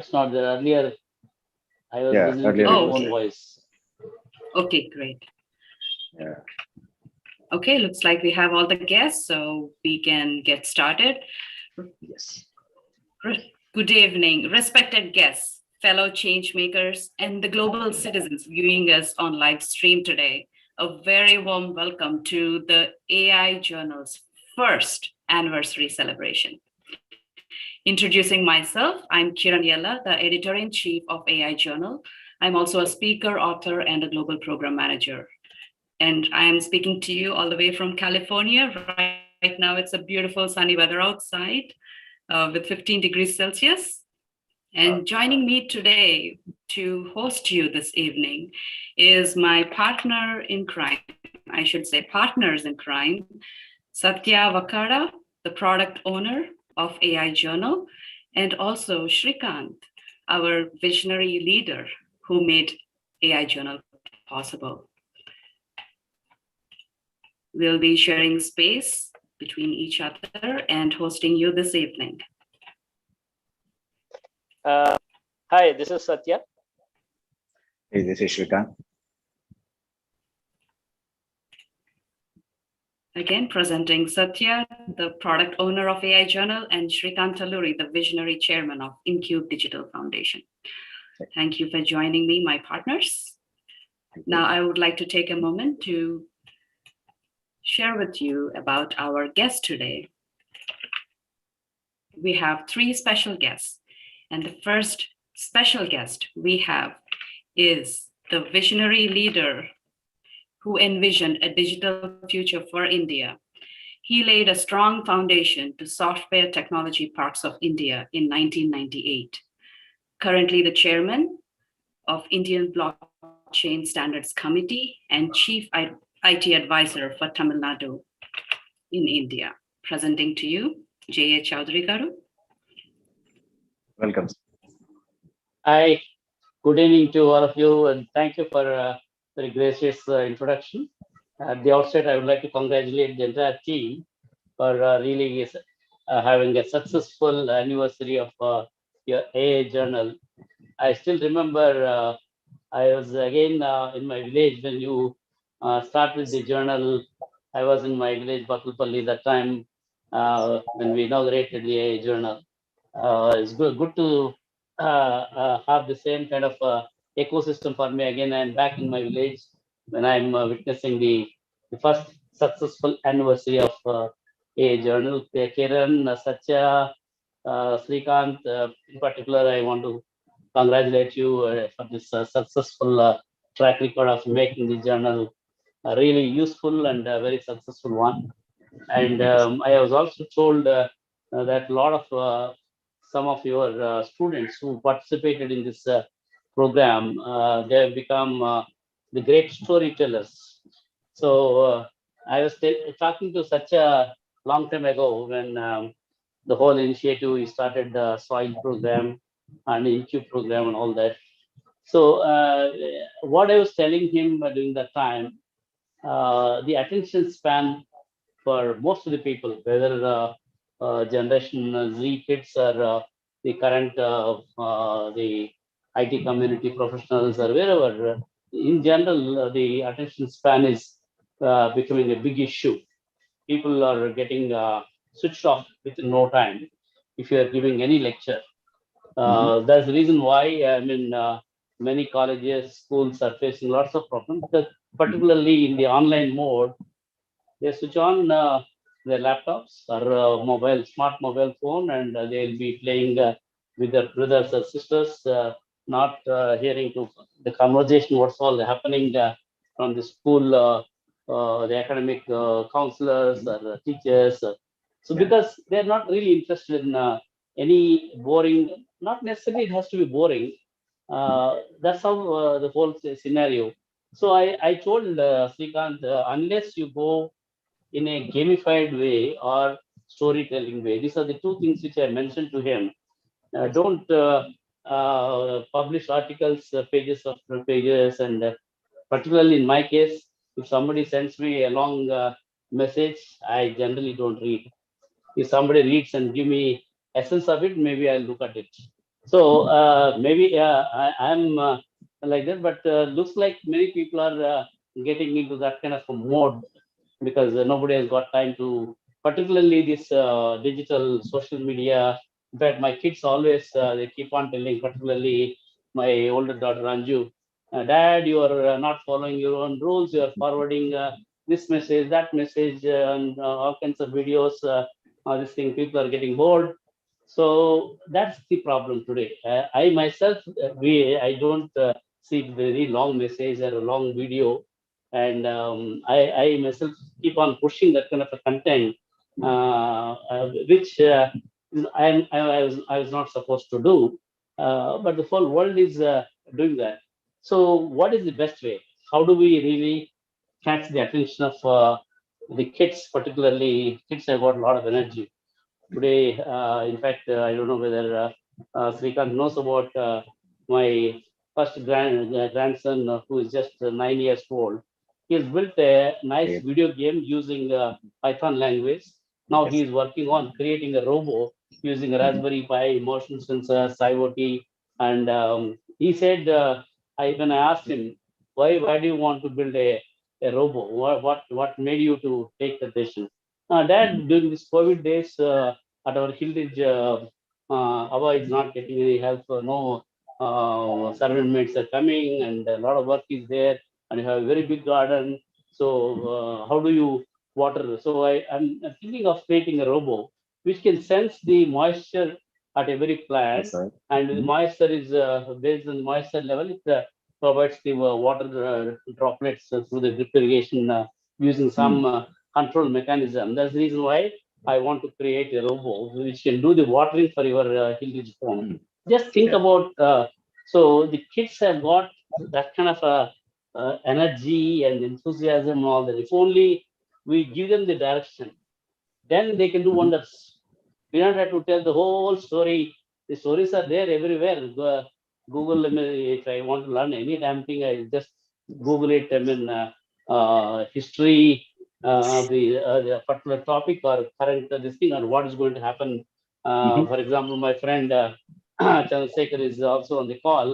it's not there. Earlier, I was Yeah, listening to earlier my it was own there. voice. Okay, great. Yeah. Okay, looks like we have all the guests, so we can get started. Yes. Good evening, respected guests, fellow change makers, and the global citizens viewing us on live stream today. A very warm welcome to the AI Journal's first anniversary celebration. Introducing myself, I'm Kiran Yella, the editor-in-chief of AI Journal. I'm also a speaker, author, and a global program manager. And I am speaking to you all the way from California. Right now, it's a beautiful sunny weather outside with 15 degrees Celsius. And joining me today to host you this evening is my partner in crime, I should say partners in crime, Satya Vakara, the product owner of AI Journal, and also Shrikant, our visionary leader who made AI Journal possible. We'll be sharing space between each other and hosting you this evening. Hi, this is Satya. Hey, this is Shrikant. Again, presenting Satya, the product owner of AI Journal, and Shrikant Taluri, the visionary chairman of InCube Digital Foundation. Thank you for joining me, my partners. Now, I would like to take a moment to share with you about our guest today. We have three special guests, and the first special guest we have is the visionary leader who envisioned a digital future for India. He laid a strong foundation to software technology parks of India in 1998. Currently the chairman of Indian Blockchain Standards Committee and chief IT advisor for Tamil Nadu in India. Presenting to you, J.A. Chaudhary Garu. Welcome. Hi, good evening to all of you, and thank you for a very gracious introduction. At the outset, I would like to congratulate the entire team for really having a successful anniversary of your AA Journal. I still remember I was again in my village when you started the journal. I was in my village, Bakulpalli, that time when we inaugurated the AA Journal. It's good to have the same kind of ecosystem for me again. I'm back in my village when I'm witnessing the first successful anniversary of a journal. Kiran, Satya, Srikant, in particular, I want to congratulate you for this successful track record of making the journal a really useful and very successful one. And I was also told that a lot of some of your students who participated in this program, they have become the great storytellers. So I was talking to such a long time ago when the whole initiative, we started the soil program and InCube program and all that. So what I was telling him during that time, the attention span for most of the people, whether generation Z kids or the current the IT community professionals or wherever, in general, the attention span is becoming a big issue. People are getting switched off within no time if you are giving any lecture. That's the reason why I mean many colleges, schools are facing lots of problems, because particularly in the online mode, they switch on their laptops or smart mobile phone, and they'll be playing with their brothers or sisters, not hearing to the conversation, what's all happening from the school, the academic counselors or teachers. So because they're not really interested in any boring, not necessarily it has to be boring. That's how the whole scenario. So I told Srikant, unless you go in a gamified way or storytelling way. These are the two things which I mentioned to him. Don't publish articles, pages of pages, and particularly in my case, if somebody sends me a long message, I generally don't read. If somebody reads and give me essence of it, maybe I'll look at it. So maybe I'm like that, but looks like many people are getting into that kind of a mode because nobody has got time to, particularly this digital social media. In fact, my kids always they keep on telling, particularly my older daughter Anju, Dad, you are not following your own rules. You are forwarding this message, that message, and all kinds of videos. This thing, people are getting bored. So that's the problem today. I myself, I don't see very long message or a long video, and I myself keep on pushing that kind of a content, which I was not supposed to do, but the whole world is doing that. So, what is the best way? How do we really catch the attention of the kids, particularly kids have got a lot of energy today. In fact, I don't know whether Srikanth knows about my first grandson, who is just 9 years old. He has built a nice Okay. video game using Python language. Now he Yes. is working on creating a robot using a Mhm. Raspberry Pi, motion sensors, IoT, and he said, when I asked him, why do you want to build a robot? What made you to take the decision? Mhm. Dad, during this COVID days, at our Hillridge, Ava is not getting any help. No servant maids are coming, and a lot of work is there, and you have a very big garden. So, how do you water? So, I'm thinking of creating a robot which can sense the moisture at every plant, That's right. and the Mhm. moisture is based on the moisture level. It provides the water droplets through the drip irrigation using some Mm. control mechanism. That's the reason why I want to create a robot which can do the watering for your Hillridge farm. Mm. Just think Yeah. about so the kids have got that kind of energy and enthusiasm and all that. If only we give them the direction, then they can do Mhm. wonders. We don't have to tell the whole story. The stories are there everywhere. Google, I mean, if I want to learn any damn thing, I just Google it. I mean, history the particular topic or current this thing or what is going to happen. Mhm. For example, my friend Chandrasekhar is also on the call.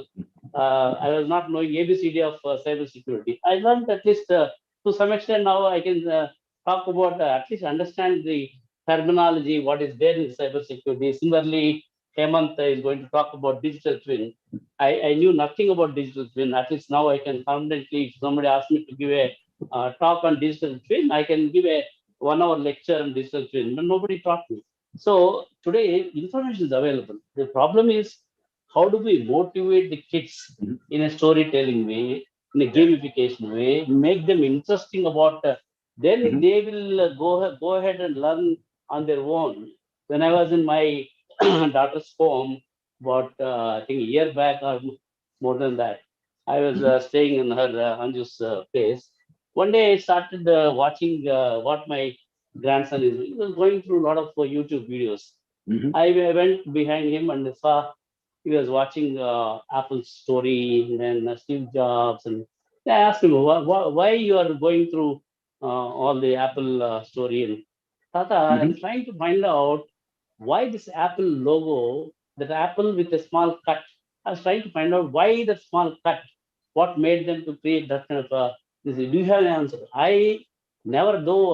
I was not knowing ABCD of cyber security. I learned at least to some extent now I can talk about at least understand the terminology, what is there in cybersecurity. Similarly, Hemant is going to talk about digital twin. I knew nothing about digital twin. At least now I can confidently, if somebody asks me to give a talk on digital twin, I can give a 1 hour lecture on digital twin, but nobody taught me. So today, information is available. The problem is how do we motivate the kids Mhm. in a storytelling way, in a Yeah. gamification way, make them interesting about then Mhm. they will go ahead and learn on their own. When I was in my daughter's home, about I think a year back or more than that, I was Mhm. staying in her Anju's place. One day I started watching what my grandson is. He was going through a lot of YouTube videos. Mhm. I went behind him and saw he was watching Apple's story and then Steve Jobs. And I asked him, why you are going through all the Apple story? And Tata, I'm Mhm. trying to find out why this Apple logo, that Apple with a small cut. I was trying to find out why that small cut. What made them to create that kind of a. Do you have an answer? I never, though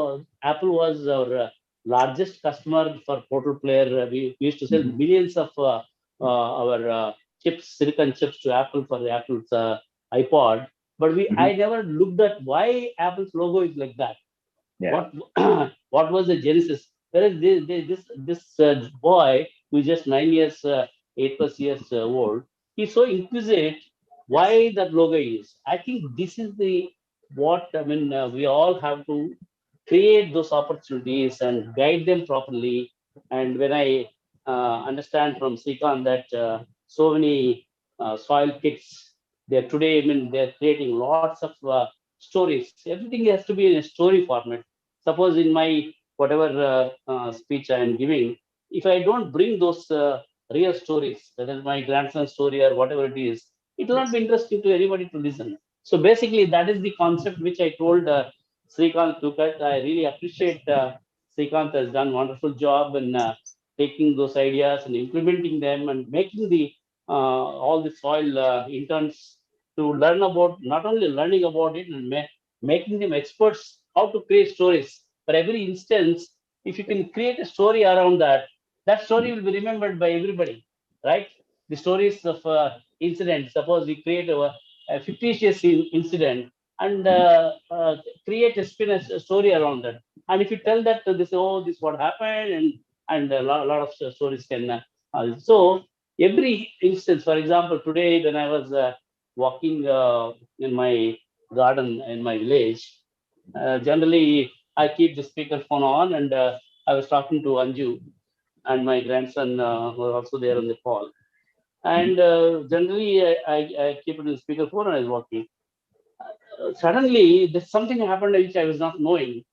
Apple was our largest customer for Portal Player. We used to sell Mhm. millions of our chips, silicon chips to Apple for the Apple's iPod. But I Mhm. never looked at why Apple's logo is like that. Yeah. What what was the genesis? Whereas this boy who is just 9 years, 8 plus years old, he's so inquisitive. Yes. Why that logo is? I think this is the what I mean. We all have to create those opportunities and guide them properly. And when I understand from Srikanth that so many soil kits, they're today, I mean, they're creating lots of stories. Everything has to be in a story format. Suppose in my whatever speech I am giving, if I don't bring those real stories, whether my grandson's story or whatever it is, it will not be Yes. interesting to anybody to listen. So basically, that is the concept which I told Srikanth took it. I really appreciate Srikanth has done wonderful job in taking those ideas and implementing them and making the all the soil interns to learn about, not only learning about it and making them experts how to create stories. For every instance, if you can create a story around that, that story will be remembered by everybody, right? The stories of incidents. Suppose we create a fictitious incident and create a spin a story around that. And if you tell that this, oh, this what happened, and a lot of stories can. So every instance, for example, today when I was walking in my garden in my village, generally I keep the speakerphone on, and I was talking to Anju and my grandson were also there on the call. And generally I keep it in speakerphone and I was walking. Suddenly there's something happened which I was not knowing.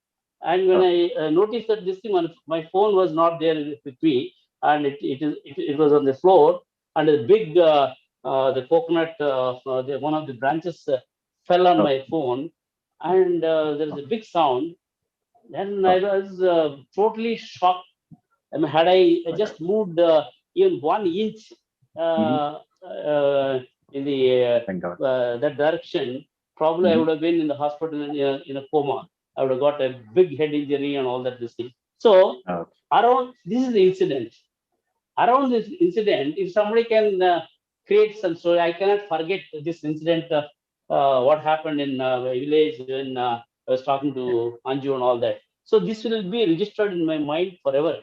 And when I noticed that this thing on my phone was not there with me, and it was on the floor, and a big the coconut one of the branches fell on my phone, and there was a big sound. Then I was totally shocked. I mean, had I just moved even 1 inch in the Thank God. that direction, probably I would have been in the hospital in a coma. I would have got a big head injury and all that. This thing. So Oh, around this is the incident. Around this incident, if somebody can create some story, I cannot forget this incident. What happened in my village when I was talking to Anju and all that. So this will be registered in my mind forever.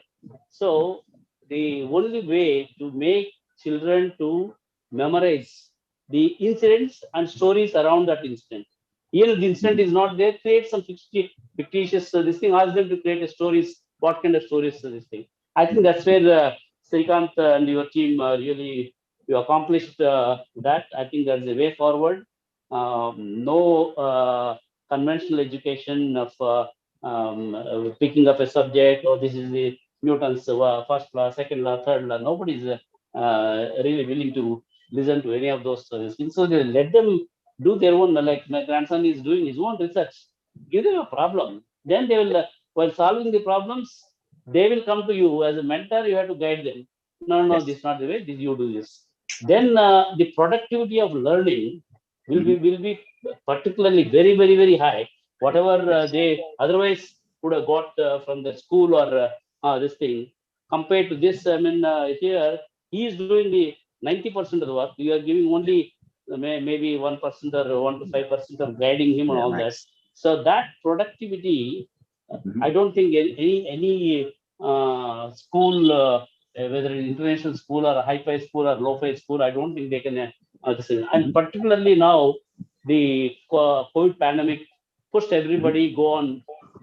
So the only way to make children to memorize the incidents and stories around that incident. Even if the incident is not there, create some fictitious this thing. Ask them to create a stories. What kind of stories this thing? I think that's where Srikanth and your team really you accomplished that. I think that's the way forward. No conventional education of picking up a subject, or this is the Newton's first law, second law, third law. Nobody's really willing to listen to any of those things. So they let them do their own, like my grandson is doing his own research. Give them a problem. Then they will, while solving the problems, they will come to you as a mentor. You have to guide them. No, no, yes. this is not the way. This you do this. Then the productivity of learning will be particularly very high. Whatever Yes. they otherwise would have got from the school or this thing, compared to this, I mean, here he is doing the 90% of the work. You are giving only maybe 1% or 1 to 5% of guiding him and Yeah, all that. nice. So that productivity, I Mhm. don't think any school, whether it's international school or a high-fi school or low-fi school, I don't think they can. This is, and Mhm. particularly now, the COVID pandemic pushed Mhm. everybody go on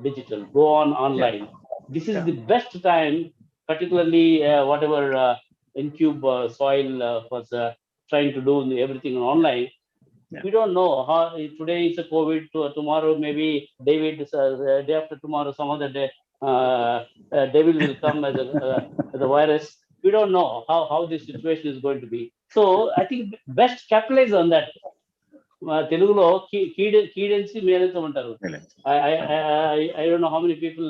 digital, go on Yeah, online. This is yeah, the best time, particularly whatever Incube soil was trying to do everything online. yeah. We don't know how today is a COVID, tomorrow maybe David, day after tomorrow, some other day, David will come as a virus. We don't know how this situation is going to be. So I think best capitalize on that. తెలుగులో కీడెన్సి మేలైతే Brilliant. I don't know how many people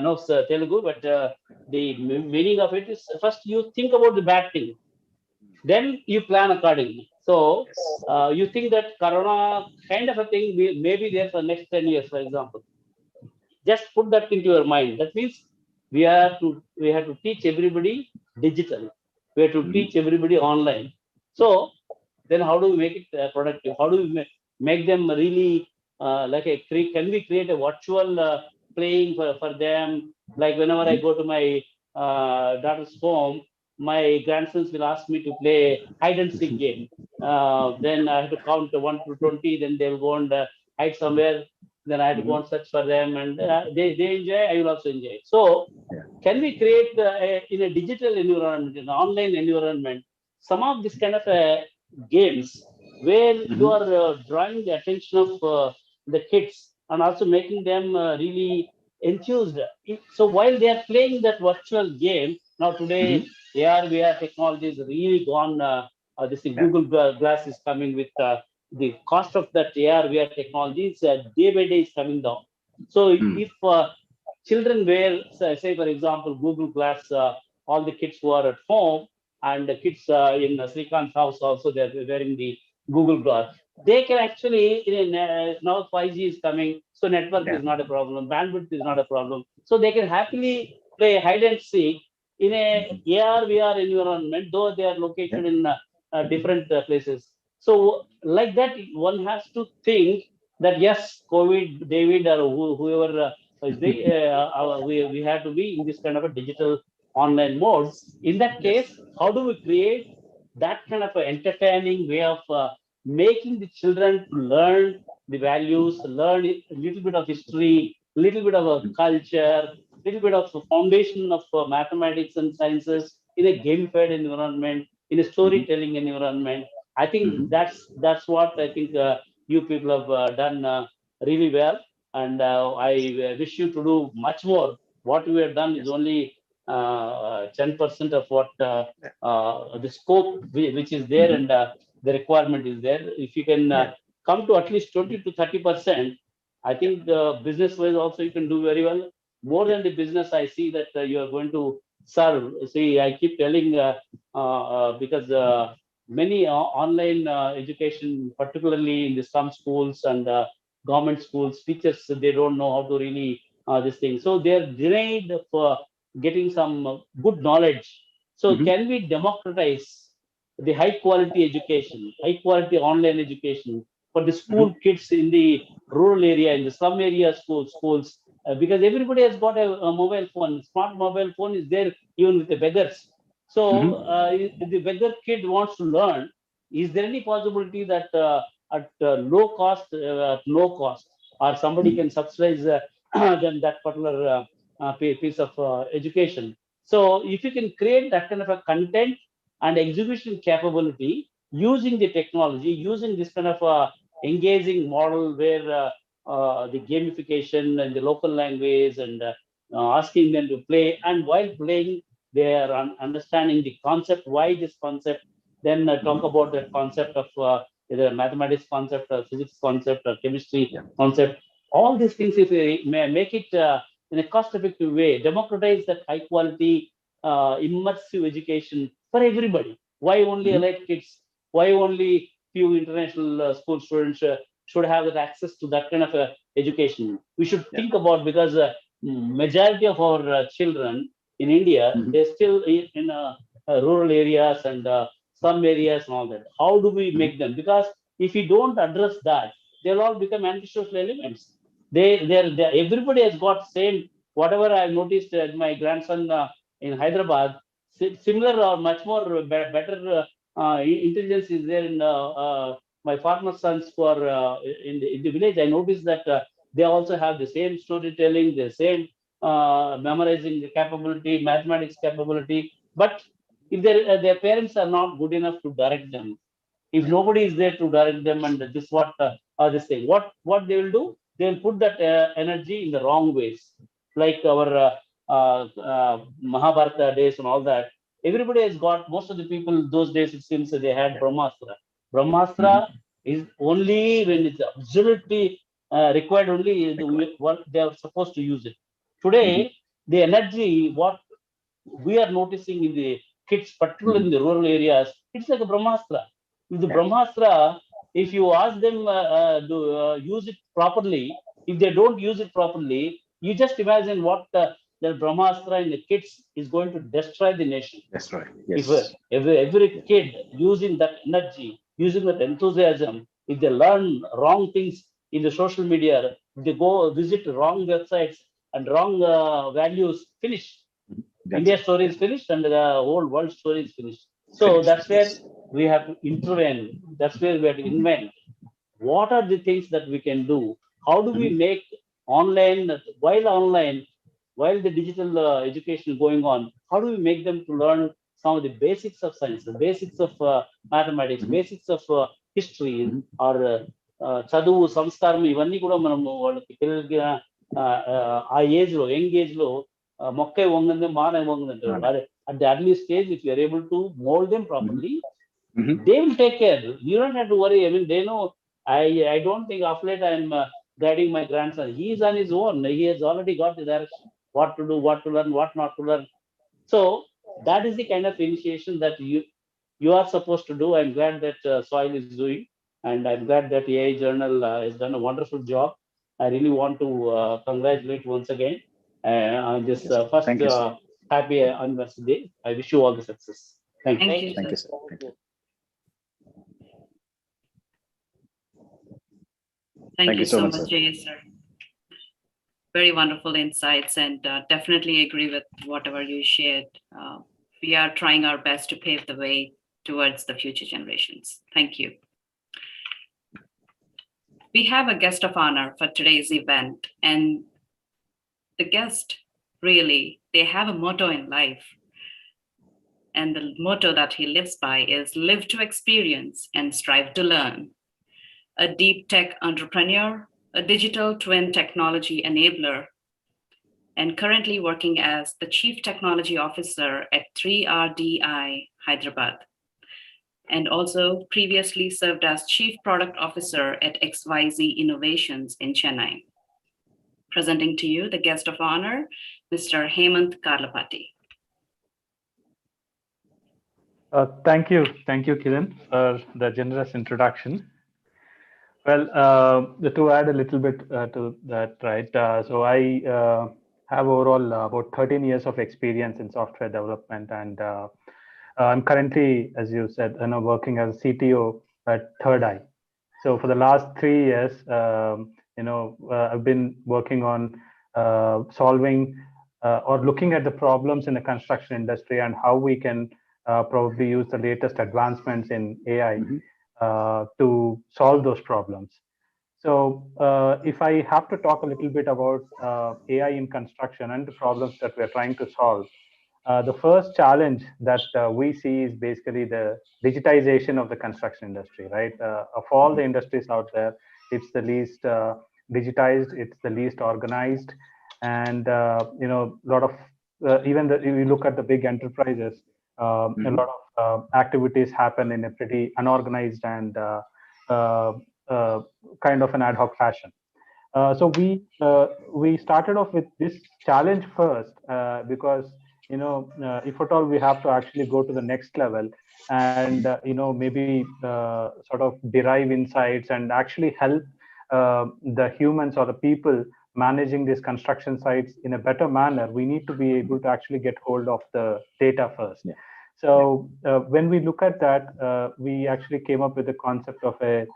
knows Telugu, but the meaning of it is first you think about the bad thing, then you plan accordingly. So Yes. you think that Corona kind of a thing may be there for the next 10 years, for example. Just put that into your mind. That means we have to teach everybody digital. We have to Mhm. teach everybody online. So then how do we make it productive? How do we make them really like can we create a virtual playing for them? Like whenever I Mhm. go to my daughter's home, my grandsons will ask me to play hide and seek game. Then I have to count 1 to 20. Then they'll go and hide somewhere. Then I have to go Mhm. and search for them, and they enjoy. I will also enjoy. So Yeah. can we create in a digital environment, in an online environment, some of this kind of games where you Mhm. are drawing the attention of the kids and also making them really enthused. So while they are playing that virtual game, now today Mhm. AR VR technology is really gone. This Yeah. Google Glass is coming with the cost of that AR VR technology is day by day is coming down. So Mm. if children wear, say for example, Google Glass, all the kids who are at home, and the kids in Srikant's house also, they're wearing the Google Glass. They can actually, now 5G is coming, so network Yeah. is not a problem, bandwidth is not a problem. So they can happily play hide and seek in a AR, VR environment, though they are located in different places. So like that, one has to think that yes, COVID, David, or whoever is we have to be in this kind of a digital online mode. In that case, how do we create that kind of an entertaining way of making the children to learn the values, learn a little bit of history, little bit of a culture, little bit of the foundation of mathematics and sciences in a gamified environment, in a storytelling environment. I think that's what I think you people have done really well, and I wish you to do much more. What we have done is only 10% of what the scope which is there, and the requirement is there. If you can come to at least 20 to 30%, I think business-wise also you can do very well. More than the business, I see that you are going to serve. See, I keep telling because many online education, particularly in the some schools and government schools, teachers, they don't know how to really this thing. So they are denied for getting some good knowledge. So can we democratize the high quality education, high quality online education for the school kids in the rural area, in the slum area schools, because everybody has got a mobile phone. Smart mobile phone is there even with the beggars. So if the beggar kid wants to learn, is there any possibility that at low cost, or somebody can subsidize then that particular piece of education? So if you can create that kind of a content and execution capability using the technology, using this kind of engaging model where the gamification and the local language and asking them to play, and while playing they are understanding the concept, why this concept, then talk about the concept of either mathematics concept or physics concept or chemistry concept. All these things, if we may make it in a cost-effective way, democratize that high-quality, immersive education for everybody. Why only elite kids? Why only few international school students should have that access to that kind of education? We should think about, because majority of our children in India, they're still in rural areas and some areas and all that. How do we make them? Because if we don't address that, they'll all become antisocial elements. Everybody has got same. Whatever I've noticed, my grandson in Hyderabad, similar or much more better intelligence is there in my farmer sons who are in the village. I noticed that they also have the same storytelling, the same memorizing the capability, mathematics capability. But if their parents are not good enough to direct them, if nobody is there to direct them, and this what this thing, what they will do, they will put that energy in the wrong ways, like our Mahabharata days and all that. Everybody has got, most of the people those days, it seems that they had Brahmastra. Brahmastra is only when it's absolutely required, only what they are supposed to use it. Today, the energy, what we are noticing in the kids, particularly in the rural areas, it's like a Brahmastra. If the Brahmastra, if you ask them to use it properly, if they don't use it properly, you just imagine what the Brahmastra in the kids is going to destroy the nation. That's right. If Yes. every kid using that energy, using that enthusiasm, if they learn wrong things in the social media, if they go visit wrong websites and wrong values, finish. That's India it. story is finished and the whole world story is finished. So Finished, that's where yes. we have to intervene. That's where we have to invent. What are the things that we can do? How do we make online, while the digital education going on, how do we make them to learn some of the basics of science, the basics of mathematics, basics of history, or చదువు సంస్కారం, ఇవన్నీ కూడా మనం వాళ్ళకి పిల్లలకి ఆ age లో, young age లో మొక్క వంగంది మాన వంగంది అంటారు. At the early stage, if you are able to mold them properly, they will take care. You don't have to worry. I mean, they know. I don't think of late I'm guiding my grandson. He is on his own. He has already got the direction, what to do, what to learn, what not to learn. So that is the kind of initiation that you are supposed to do. I'm glad that Soil is doing, and I'm glad that AI Journal has done a wonderful job. I really want to congratulate once again on this Yes. first Thank you, sir. happy anniversary day. I wish you all the success. Thank you. Thank you, Thank sir. you, sir. Thank you. Thank you so so much, much, sir. Jay, sir. Very wonderful insights, and definitely agree with whatever you shared. We are trying our best to pave the way towards the future generations. Thank you. We have a guest of honor for today's event, and the guest really, they have a motto in life. And the motto that he lives by is live to experience and strive to learn. A deep tech entrepreneur, a digital twin technology enabler, and currently working as the Chief Technology Officer at 3RDI Hyderabad, and also previously served as Chief Product Officer at XYZ Innovations in Chennai. Presenting to you the guest of honor, Mr. Hemant Karlapati. Thank you, Kiran, for the generous introduction. Well, to add a little bit to that, right? So I have overall about 13 years of experience in software development, and I'm currently, as you said, working as a CTO at Third Eye. So for the last 3 years, I've been working on solving or looking at the problems in the construction industry and how we can probably use the latest advancements in AI to solve those problems. So if I have to talk a little bit about AI in construction and the problems that we're trying to solve, the first challenge that we see is basically the digitization of the construction industry, right? Of all the industries out there, it's the least digitized, it's the least organized, and a lot of if you look at the big enterprises, a lot of activities happen in a pretty unorganized and kind of an ad hoc fashion. So we started off with this challenge first because if at all we have to actually go to the next level and maybe sort of derive insights and actually help the humans or the people managing these construction sites in a better manner, we need to be able to actually get hold of the data first. Yeah. So when we look at that, we actually came up with the concept of a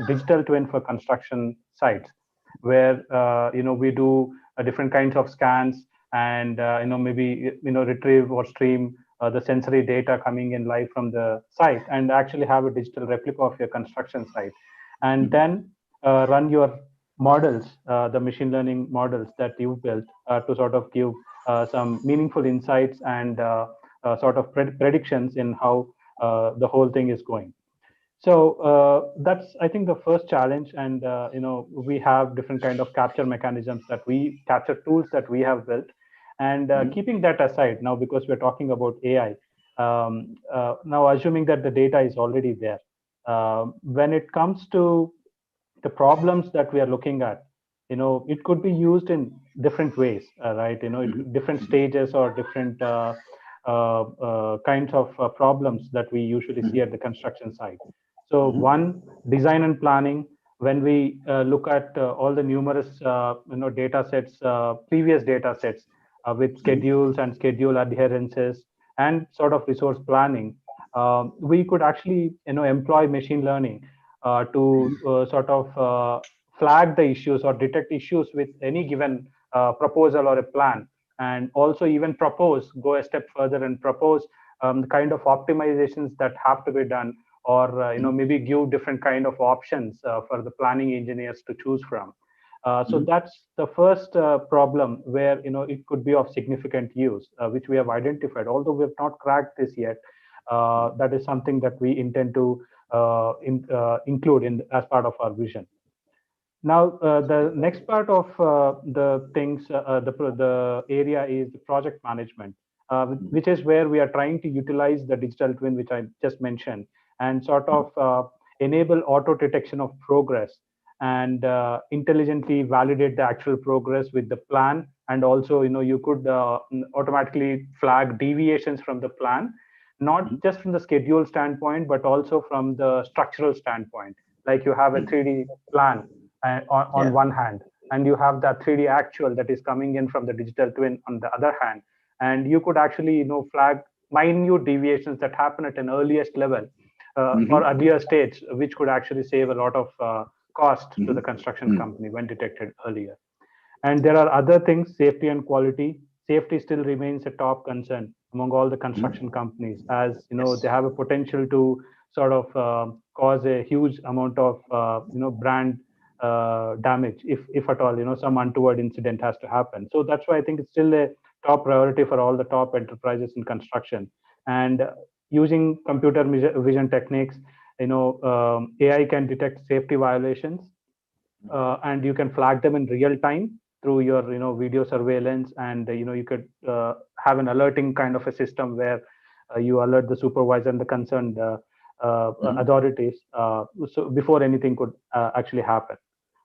digital twin for construction sites, where we do different kinds of scans and maybe retrieve or stream the sensory data coming in live from the site and actually have a digital replica of your construction site, and then run your models, the machine learning models that you built to sort of give some meaningful insights and sort of predictions in how the whole thing is going. So that's, I think, the first challenge. And we have different kind of capture mechanisms, capture tools that we have built. And keeping that aside now, because we're talking about AI, now assuming that the data is already there, when it comes to the problems that we are looking at, it could be used in different ways, right? Different stages or different kinds of problems that we usually see at the construction site. So one, design and planning. When we look at all the numerous data sets, previous data sets with schedules and schedule adherences and sort of resource planning, we could actually employ machine learning to sort of flag the issues or detect issues with any given proposal or a plan, and also even go a step further and propose the kind of optimizations that have to be done, or maybe give different kind of options for the planning engineers to choose from. So that's the first problem where it could be of significant use, which we have identified. Although we have not cracked this yet, that is something that we intend to include as part of our vision. Now, the next part of the things, the area is the project management, which is where we are trying to utilize the digital twin, which I just mentioned, and sort of enable auto detection of progress and intelligently validate the actual progress with the plan and also, you could automatically flag deviations from the plan, not just from the schedule standpoint, but also from the structural standpoint. Like you have a 3D plan on one hand, and you have that 3D actual that is coming in from the digital twin on the other hand, and you could actually flag minute deviations that happen at an earliest level or earlier stage, which could actually save a lot of cost to the construction company when detected earlier. And there are other things, safety and quality. Safety still remains a top concern among all the construction companies, as they have a potential to sort of cause a huge amount of brand damage if at all some untoward incident has to happen. So that's why I think it's still a top priority for all the top enterprises in construction. And using computer vision techniques, AI can detect safety violations, and you can flag them in real time through your video surveillance, and you could have an alerting kind of a system where you alert the supervisor and the concerned authorities so before anything could actually happen.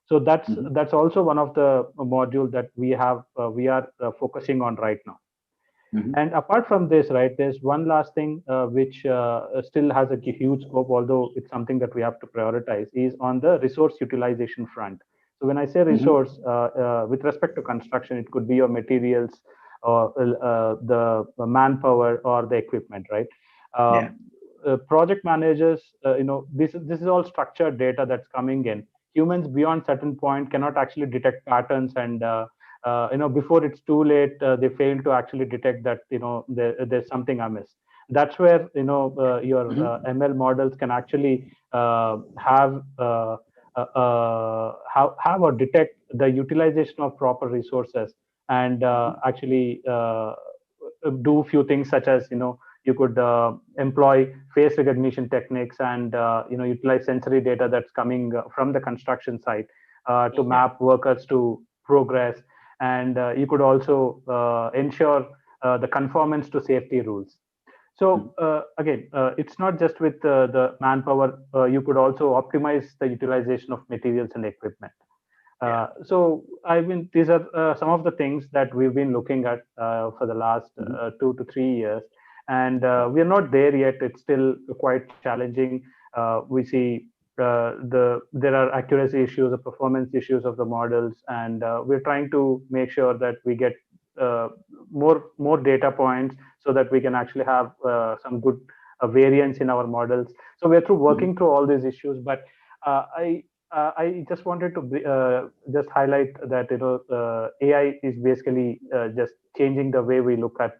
So that's also one of the module that we are focusing on right now. And apart from this, right, there's one last thing which still has a huge scope, although it's something that we have to prioritize, is on the resource utilization front. So when I say resource, with respect to construction, it could be your materials, or the manpower, or the equipment, right? Project managers, this is all structured data that's coming in. Humans beyond certain point cannot actually detect patterns, and before it's too late, they fail to actually detect that there's something amiss. That's where your ML models can actually have or detect the utilization of proper resources, and actually do a few things, such as you could employ face recognition techniques, and utilize sensory data that's coming from the construction site to map workers to progress, and you could also ensure the conformance to safety rules. So again, it's not just with the manpower. You could also optimize the utilization of materials and equipment. So I mean, these are some of the things that we've been looking at for the last 2 to 3 years, and we are not there yet. It's still quite challenging. We see there are accuracy issues, the performance issues of the models, and we're trying to make sure that we get more data points so that we can actually have some good variance in our models. So we're working through all these issues, but I just wanted to just highlight that AI is basically just changing the way we look at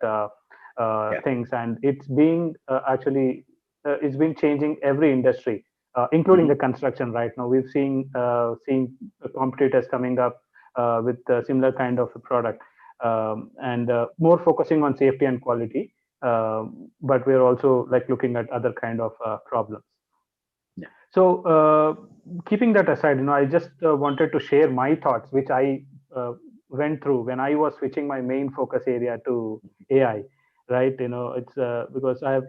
things, and it's being it's been changing every industry, including the construction. Right now, we've seen competitors coming up with a similar kind of a product, and more focusing on safety and quality. But we're also looking at other kind of problems. So keeping that aside, I just wanted to share my thoughts, which I went through when I was switching my main focus area to AI. Right, it's because I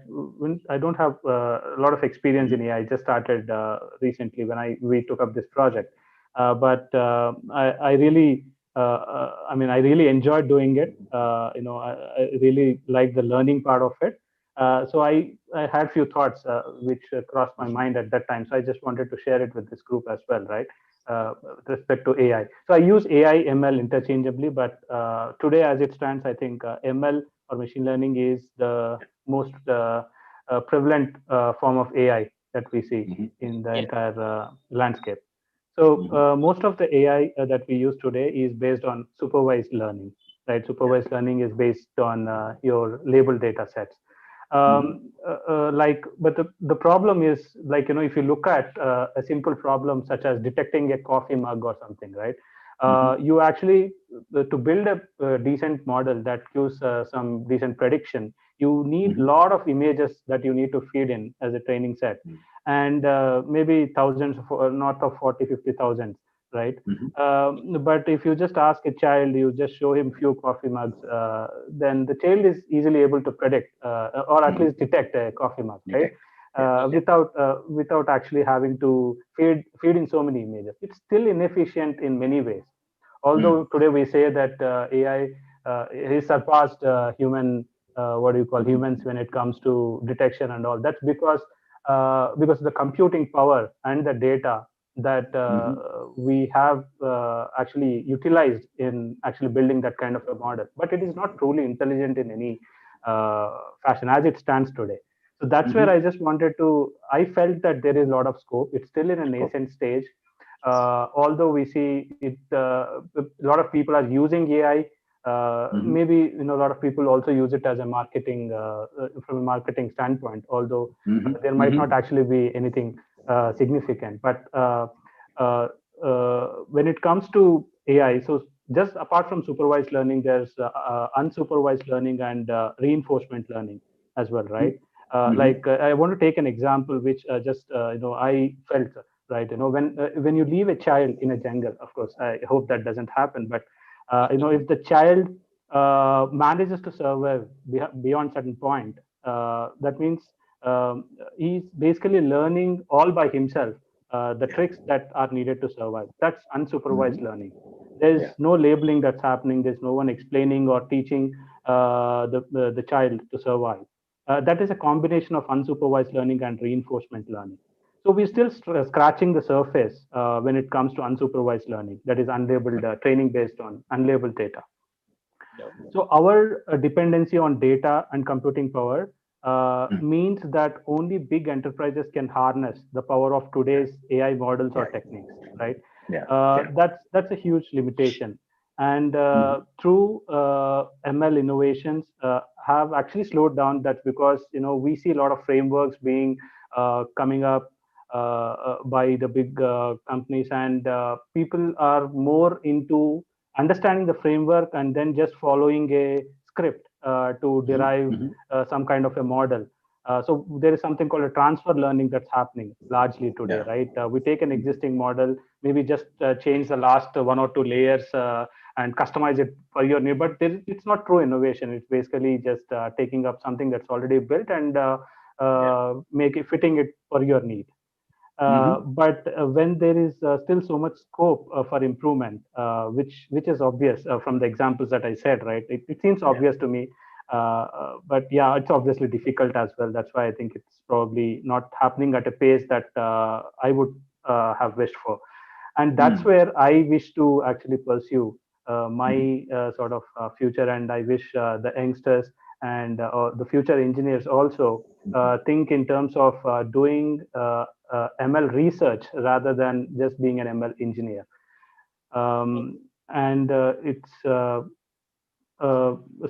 don't have a lot of experience in AI. I just started recently when we took up this project, but I really, I really enjoyed doing it. I really like the learning part of it. So I had few thoughts which crossed my mind at that time. So I just wanted to share it with this group as well, right? With respect to AI. So I use AI, ML interchangeably, but today as it stands, I think ML or machine learning is the most prevalent form of AI that we see in the entire landscape. So most of the AI that we use today is based on supervised learning, right? Supervised learning is based on your labeled data sets. But the problem is, if you look at a simple problem such as detecting a coffee mug or something, right? You actually, to build a decent model that gives some decent prediction, you need a lot of images that you need to feed in as a training set, and maybe thousands, north of 40,000-50,000, right? But if you just ask a child, you just show him few coffee mugs, then the child is easily able to predict or at least detect a coffee mug, right? Without actually having to feed in so many images. It's still inefficient in many ways. Although today we say that AI has surpassed human, humans when it comes to detection and all. That's because the computing power and the data that we have actually utilized in actually building that kind of a model. But it is not truly intelligent in any fashion as it stands today. So that's where I just wanted to, I felt that there is a lot of scope. It's still in a nascent stage. Although we see it, a lot of people are using AI. Maybe a lot of people also use it as a marketing from a marketing standpoint. Although there might not actually be anything significant. But when it comes to AI, so just apart from supervised learning, there's unsupervised learning and reinforcement learning as well, right? Like I want to take an example which I felt. Right, when you leave a child in a jungle, of course, I hope that doesn't happen. But if the child manages to survive beyond certain point, that means he's basically learning all by himself the tricks that are needed to survive. That's unsupervised learning. There's no labeling that's happening. There's no one explaining or teaching the child to survive. That is a combination of unsupervised learning and reinforcement learning. So we're still scratching the surface when it comes to unsupervised learning, that is unlabeled training based on unlabeled data. So our dependency on data and computing power means that only big enterprises can harness the power of today's AI models or techniques, right? That's a huge limitation. And through ML innovations have actually slowed down. That's because we see a lot of frameworks being coming up by the big companies, and people are more into understanding the framework and then just following a script to derive some kind of a model. So there is something called a transfer learning that's happening largely today, right? We take an existing model, maybe just change the last one or two layers and customize it for your need. But it's not true innovation. It's basically just taking up something that's already built and fitting it for your need. But when there is still so much scope for improvement, which is obvious from the examples that I said, right? It seems obvious to me, but yeah, it's obviously difficult as well. That's why I think it's probably not happening at a pace that I would have wished for. And that's where I wish to actually pursue my sort of future. And I wish the youngsters and the future engineers also think in terms of doing ML research rather than just being an ML engineer. So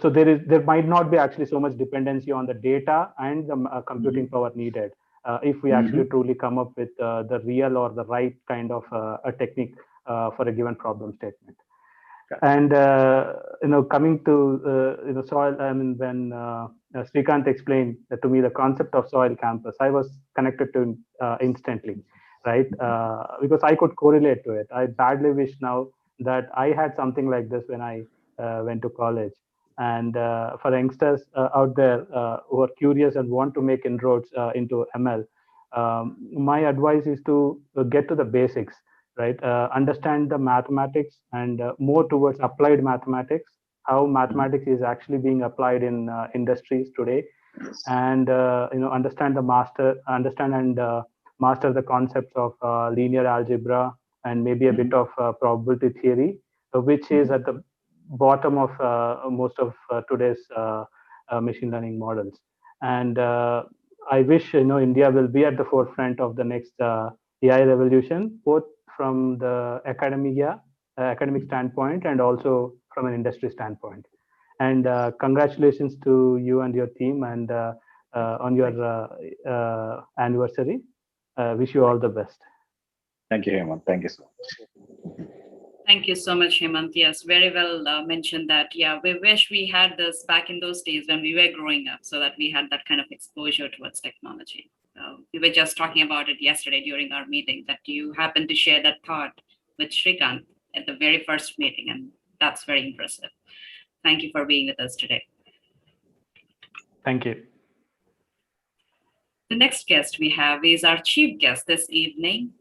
there might not be actually so much dependency on the data and the computing power needed if we actually truly come up with the real or the right kind of a technique for a given problem statement. And coming to soil, I mean, when Srikanth explained to me the concept of soil campus, I was connected to instantly, right? Because I could correlate to it. I badly wish now that I had something like this when I went to college. And for youngsters out there who are curious and want to make inroads into ML, my advice is to get to the basics. Right, understand the mathematics and more towards applied mathematics, how mathematics is actually being applied in industries today, and understand and master the concepts of linear algebra and maybe a bit of probability theory, which is at the bottom of most of today's machine learning models. And I wish India will be at the forefront of the next AI revolution, both from the academic standpoint and also from an industry standpoint. And congratulations to you and your team and on your anniversary. Wish you all the best. Thank you, Hemant. Thank you so much. Thank you so much, Hemant. Yes, very well mentioned that. Yeah, we wish we had this back in those days when we were growing up, so that we had that kind of exposure towards technology. We were just talking about it yesterday during our meeting, that you happened to share that thought with Srikanth at the very first meeting, and that's very impressive. Thank you for being with us today. Thank you. The next guest we have is our chief guest this evening,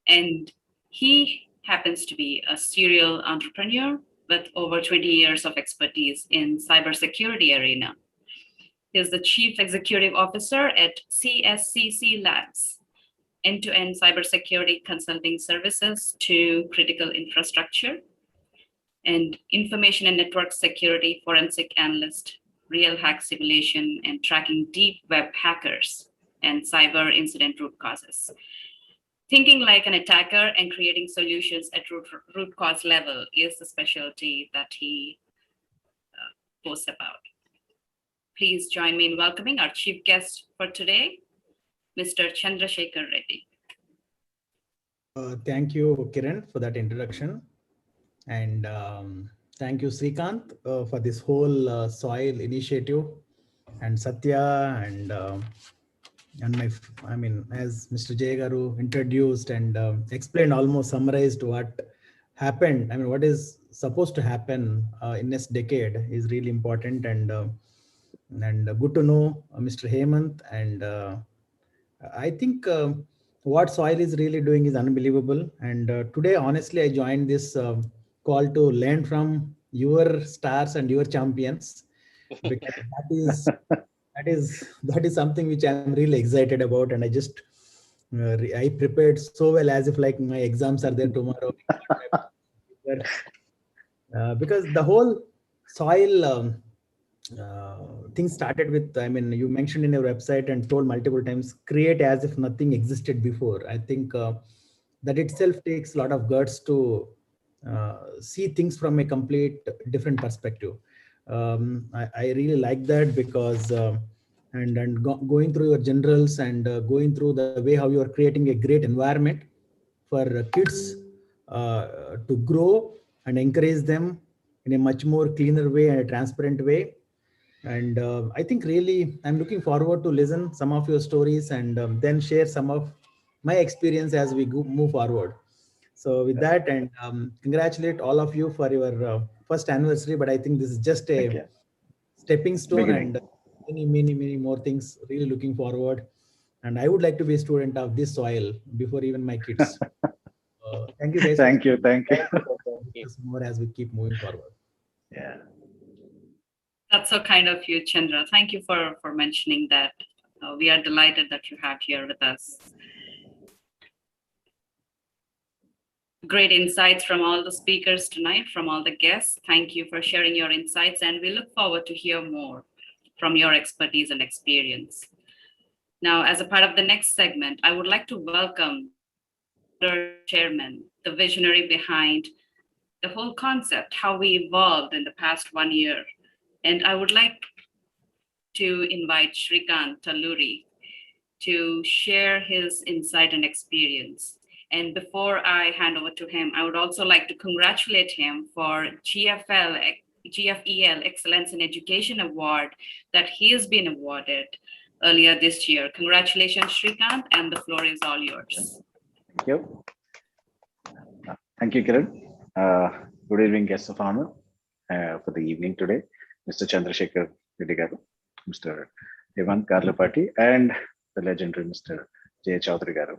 and he happens to be a serial entrepreneur with over 20 years of expertise in cybersecurity arena. He is the Chief Executive Officer at CSCC Labs, end-to-end cybersecurity consulting services to critical infrastructure, and information and network security forensic analyst, real hack simulation, and tracking deep web hackers and cyber incident root causes. Thinking like an attacker and creating solutions at root cause level is the specialty that he posts about. Please join me in welcoming our chief guest for today, Mr. Chandrasekhar Reddy. Thank you, Kiran, for that introduction. And thank you, Srikanth, for this whole soil initiative, and Satya, and as Mr. Jay Garu introduced and explained, almost summarized what happened. I mean, what is supposed to happen in next decade is really important, and good to know Mr. Hemant. And I think what soil is really doing is unbelievable. And today, honestly, I joined this call to learn from your stars and your champions, because that is something which I'm really excited about. And I just I prepared so well, as if like my exams are there tomorrow. Because the whole soil thing started with, I mean, you mentioned in your website and told multiple times, create as if nothing existed before. I think that itself takes a lot of guts to see things from a complete different perspective. I really like that, because going through your generals and going through the way how you are creating a great environment for kids to grow and encourage them in a much more cleaner way and a transparent way. And I think really I'm looking forward to listen some of your stories, and then share some of my experience as we move forward. So with that, and congratulate all of you for your first anniversary. But I think this is just a stepping stone, Beginning. and many more things. Really looking forward. And I would like to be a student of this soil before even my kids. Thank you guys. Thank you. More as we keep moving forward. Yeah. That's so kind of you, Chandra. Thank you for mentioning that. We are delighted that you have here with us. Great insights from all the speakers tonight, from all the guests. Thank you for sharing your insights, and we look forward to hear more from your expertise and experience. Now, as a part of the next segment, I would like to welcome the chairman, the visionary behind the whole concept, how we evolved in the past 1 year. And I would like to invite Srikanth Talluri to share his insight and experience. And before I hand over to him, I would also like to congratulate him for GFEL Excellence in Education Award that he has been awarded earlier this year. Congratulations, Srikanth, and the floor is all yours. Thank you. Thank you, Kiran. Good evening, guests of honor for the evening today. Mr. Chandrasekhar Reddy Garu, Mr. Hemant Garlapati, and the legendary Mr. Jay Chaudhary Garu.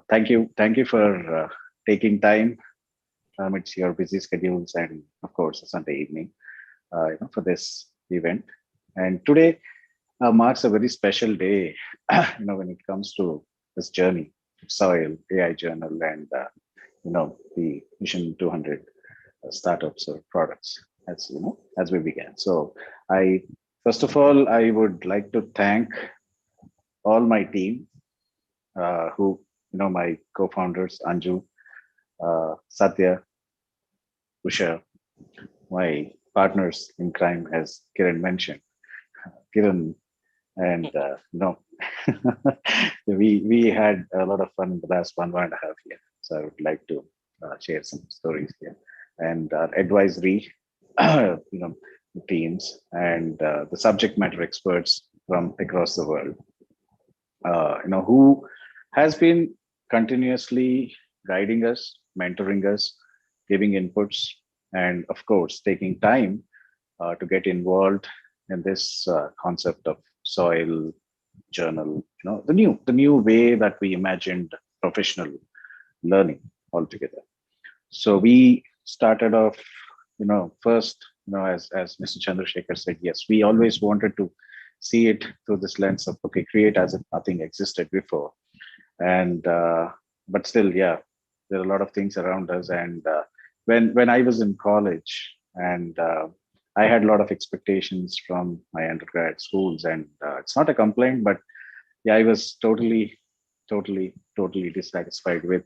Thank you for taking time amidst your busy schedules, and of course a Sunday evening, for this event. And today marks a very special day, when it comes to this journey, Soil AI Journal, and the Mission 200 startups or products as we began. So first of all, I would like to thank all my team, who, my co-founders, Anju, Satya, Usha, my partners in crime, as Kiran mentioned, Kiran, and we had a lot of fun in the last 1.5 years. So I would like to share some stories here, and our advisory, teams, and the subject matter experts from across the world, who has been continuously guiding us, mentoring us, giving inputs, and of course taking time to get involved in this concept of soil journal, the new way that we imagined professional learning. altogether. So we started off, first, as Mr. Chandrasekhar said, yes, we always wanted to see it through this lens of, okay, create as if nothing existed before. And, but still, yeah, there are a lot of things around us. And when I was in college, and I had a lot of expectations from my undergrad schools, and it's not a complaint, but yeah, I was totally dissatisfied with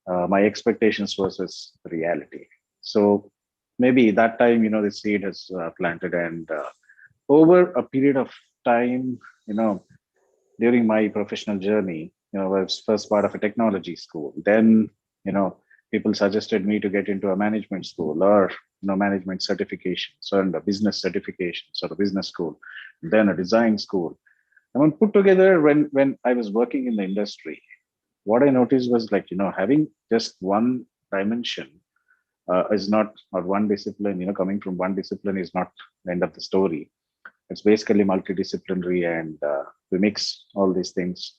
my expectations versus reality. So maybe that time, the seed has planted, and over a period of time, during my professional journey, I was first part of a technology school. Then, you know, people suggested me to get into a management school, or management certifications, and a business certifications, or a business school, then a design school. And when put together, when I was working in the industry, what I noticed was, like, having just one dimension is not, or one discipline, coming from one discipline is not the end of the story. It's basically multidisciplinary, and we mix all these things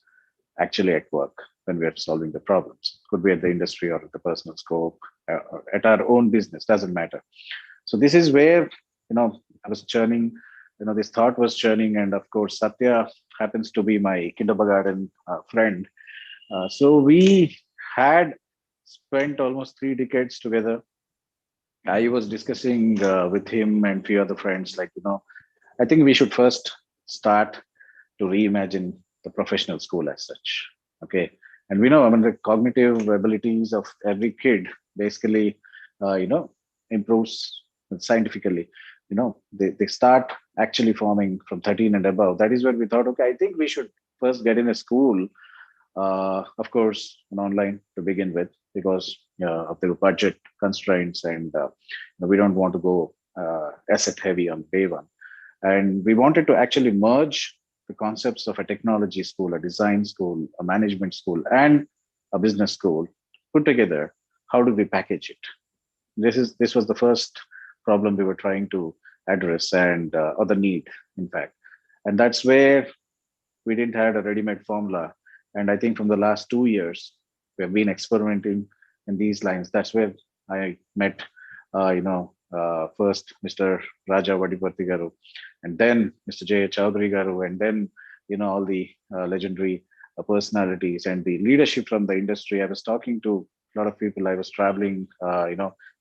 actually at work when we are solving the problems. Could be at the industry or at the personal scope, or at our own business, doesn't matter. So this is where, I was churning, this thought was churning. And of course, Satya happens to be my kindergarten friend. So we had spent almost 3 decades together. I was discussing with him and few other friends, like, I think we should first start to reimagine the professional school as such. Okay. And we know, I mean, the cognitive abilities of every kid basically, improves scientifically. They start actually forming from 13 and above. That is when we thought, okay, I think we should first get in a school, of course, an online to begin with, because of the budget constraints, and we don't want to go asset heavy on day one. And we wanted to actually merge the concepts of a technology school, a design school, a management school, and a business school put together. How do we package it? This was the first problem we were trying to address, and or the need, in fact. And that's where we didn't have a ready-made formula. And I think from the last 2 years, we have been experimenting in these lines. That's where I met, first Mr. Raja Vadiparthi Garu, and then Mr. J. Chaudhary Garu, and then, all the legendary personalities and the leadership from the industry. I was talking to a lot of people. I was traveling,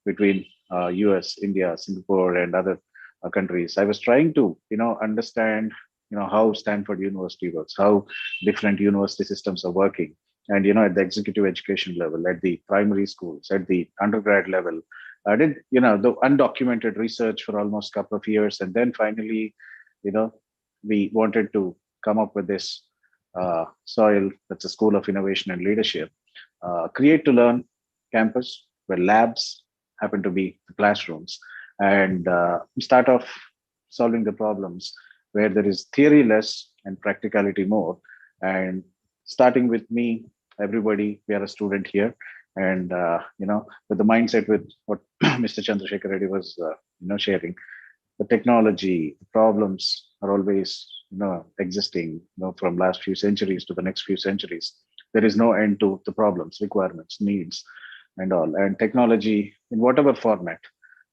between US, India, Singapore, and other countries. I was trying to, understand, how Stanford University works, how different university systems are working. And, at the executive education level, at the primary schools, at the undergrad level, I did, the undocumented research for almost a couple of years. And then finally, we wanted to come up with this SOIL, that's a School of Innovation and Leadership, create to learn campus, where labs happen to be the classrooms, and start off solving the problems where there is theory less and practicality more. And starting with me, everybody, we are a student here. And, with the mindset with what Mr. Chandrasekhar Reddy was, sharing, the technology, the problems are always, existing, from last few centuries to the next few centuries. There is no end to the problems, requirements, needs, and all. And technology, in whatever format,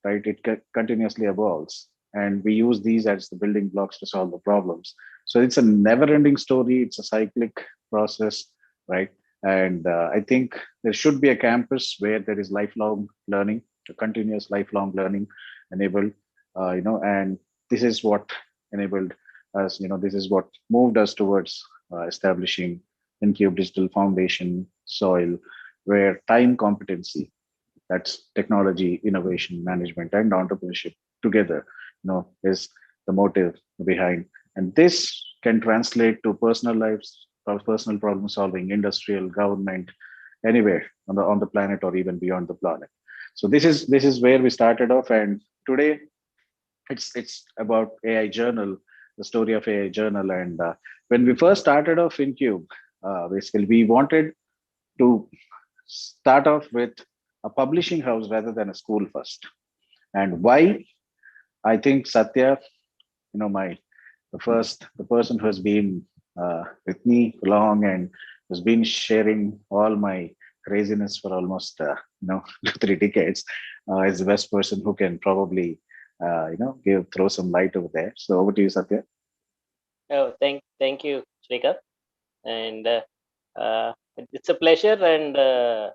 right, it continuously evolves. And we use these as the building blocks to solve the problems. So it's a never-ending story. It's a cyclic process, right? And I think there should be a campus where there is lifelong learning, a continuous lifelong learning enabled, and this is what enabled us, this is what moved us towards establishing InCube Digital Foundation, SOIL, where time competency, that's technology, innovation, management, and entrepreneurship together, is the motive behind. And this can translate to personal lives, personal problem solving, industrial, government, anywhere on the planet, or even beyond the planet. So this is where we started off. And today it's about AI Journal, the story of AI Journal. And when we first started off InCube, basically we wanted to start off with a publishing house rather than a school first. And why? I think Satya, the person who has been with me long and has been sharing all my craziness for almost 2-3 decades, is the best person who can probably throw some light over there. So over to you, Satya. Oh, thank you, Srikar. And it's a pleasure and a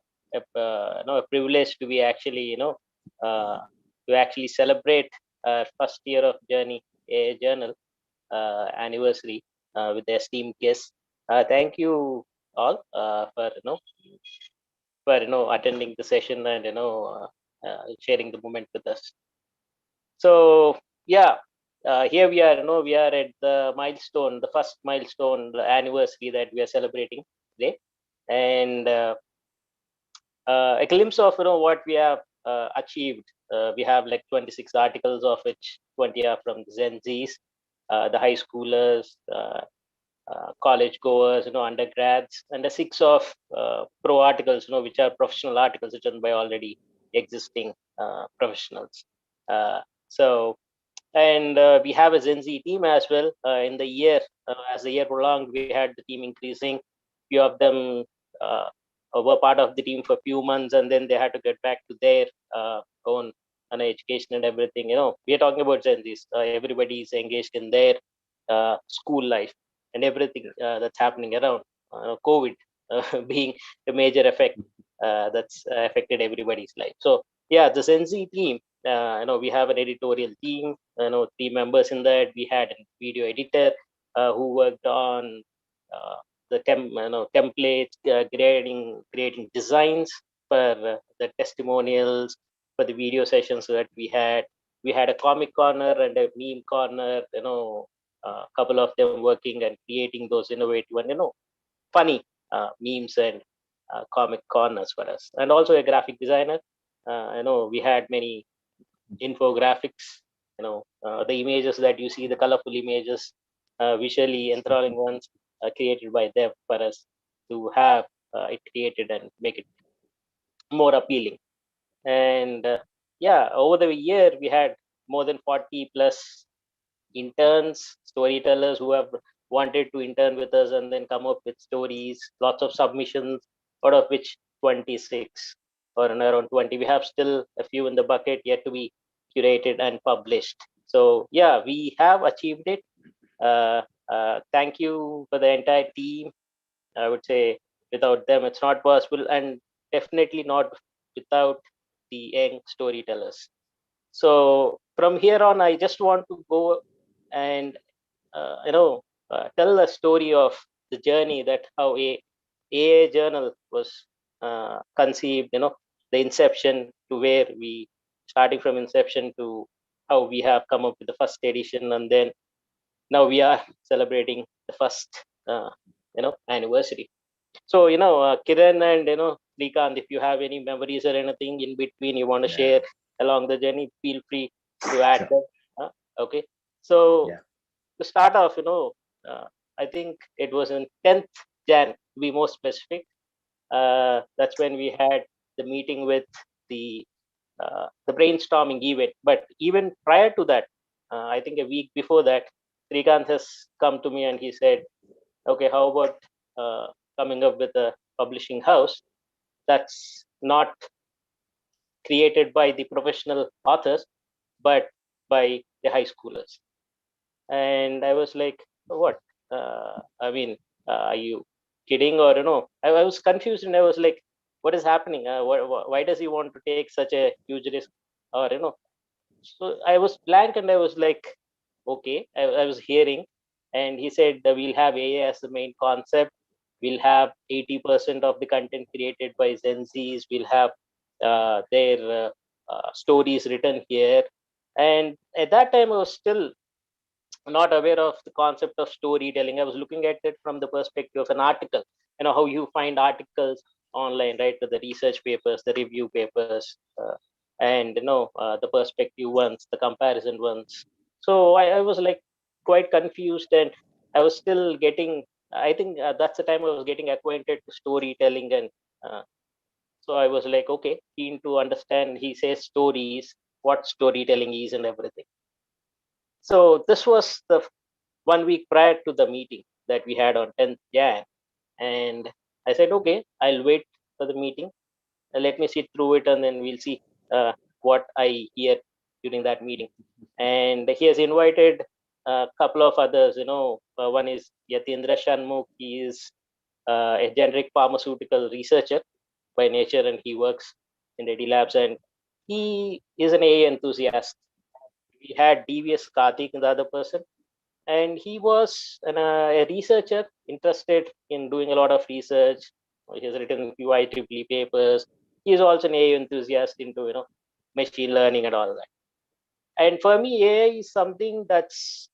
privilege to be actually to actually celebrate our first year of Journey AI Journal anniversary with the esteemed guests. Thank you all for attending the session and sharing the moment with us. So yeah, here we are. We are at the milestone, the first milestone, the anniversary that we are celebrating today, and a glimpse of what we have achieved. We have like 26 articles, of which 20 are from Gen Zs, the high schoolers, college goers, undergrads, and the 6 of pro articles, which are professional articles written by already existing professionals. So and we have a Gen Z team as well. In the year, as the year prolonged, we had the team increasing. Few of them were part of the team for a few months, and then they had to get back to their own education and everything. We are talking about Gen Zs. Everybody is engaged in their school life and everything that's happening around. COVID being a major effect that's affected everybody's life. So yeah, the Gen Z team. We have an editorial team. 3 members in that. We had a video editor who worked on the templates, creating designs for the testimonials, for the video sessions that we had. We had a comic corner and a meme corner. A couple of them working and creating those innovative and funny memes and comic corners for us, and also a graphic designer. We had many infographics, the images that you see, the colorful images, visually enthralling ones, created by them for us to have it created and make it more appealing. And yeah, over the year we had more than 40 plus interns, storytellers who have wanted to intern with us and then come up with stories, lots of submissions, out of which 26 or around 20. We have still a few in the bucket yet to be curated and published. So yeah, we have achieved it. Thank you for the entire team. I would say without them, it's not possible, and definitely not without the young storytellers. So from here on, I just want to go and tell a story of the journey, that how AI journal was conceived. The inception to where we starting from inception to how we have come up with the first edition, and then now we are celebrating the first anniversary. So Kiran and Srikanth, if you have any memories or anything in between you want to share along the journey, feel free to add them. Okay, so to start off, I think it was in 10th Jan, to be more specific. That's when we had the meeting with the brainstorming event. But even prior to that, I think a week before that, Srikanth has come to me and he said, okay, how about coming up with a publishing house that's not created by the professional authors, but by the high schoolers? And I was like, what? I mean, are you kidding? Or, I was confused, and I was like, what is happening? Why does he want to take such a huge risk? Or, so I was blank, and I was like, okay, I was hearing. And he said, we'll have AI as the main concept. We'll have 80% of the content created by Gen Zs. We'll have their stories written here. And at that time, I was still not aware of the concept of storytelling. I was looking at it from the perspective of an article. How you find articles online, right? The research papers, the review papers, and the perspective ones, the comparison ones. So I was like quite confused, and I was still getting. I think that's the time I was getting acquainted to storytelling, and so I was like, okay, keen to understand. He says stories, what storytelling is, and everything. So this was the 1 week prior to the meeting that we had on 10th Jan. And I said, okay, I'll wait for the meeting. Let me sit through it, and then we'll see what I hear during that meeting. And he has invited a couple of others. One is Yatindra Shanmugh. He is a generic pharmaceutical researcher by nature, and he works in Reddy Labs, and he is an AI enthusiast. We had DVS Karthik, the other person, and he was a researcher interested in doing a lot of research. He has written a few IEEE papers. He is also an AI enthusiast into machine learning and all that. And for me, AI is something that's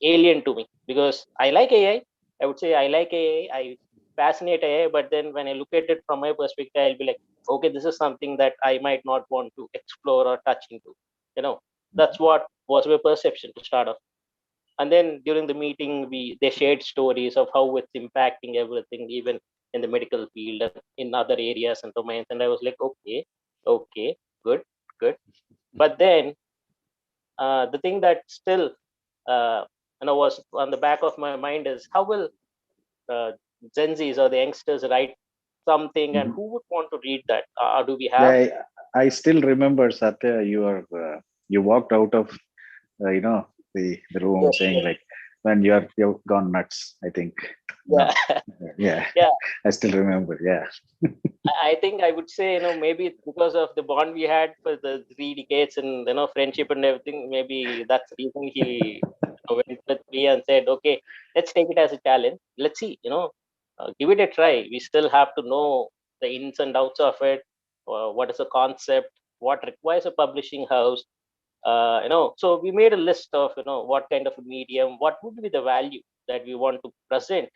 alien to me because I like AI. I would say I like AI. I fascinate AI, but then when I look at it from my perspective, I'll be like, okay, this is something that I might not want to explore or touch into. That's what was my perception to start off. And then during the meeting, they shared stories of how it's impacting everything, even in the medical field and in other areas and domains. And I was like, okay, good. But then the thing that still was on the back of my mind is how will Gen Zs or the youngsters write something, and who would want to read that? Do we have? Yeah, I still remember, Satya, you walked out of the room Yes, saying yes. like, when you've gone nuts, I think. Yeah. Yeah. Yeah. I still remember. Yeah. I think I would say, maybe it's because of the bond we had for the 3 decades and, friendship and everything. Maybe that's the reason he went with me and said, okay, let's take it as a challenge. Let's see, give it a try. We still have to know the ins and outs of it. What is the concept? What requires a publishing house? So we made a list of, what kind of a medium, what would be the value that we want to present.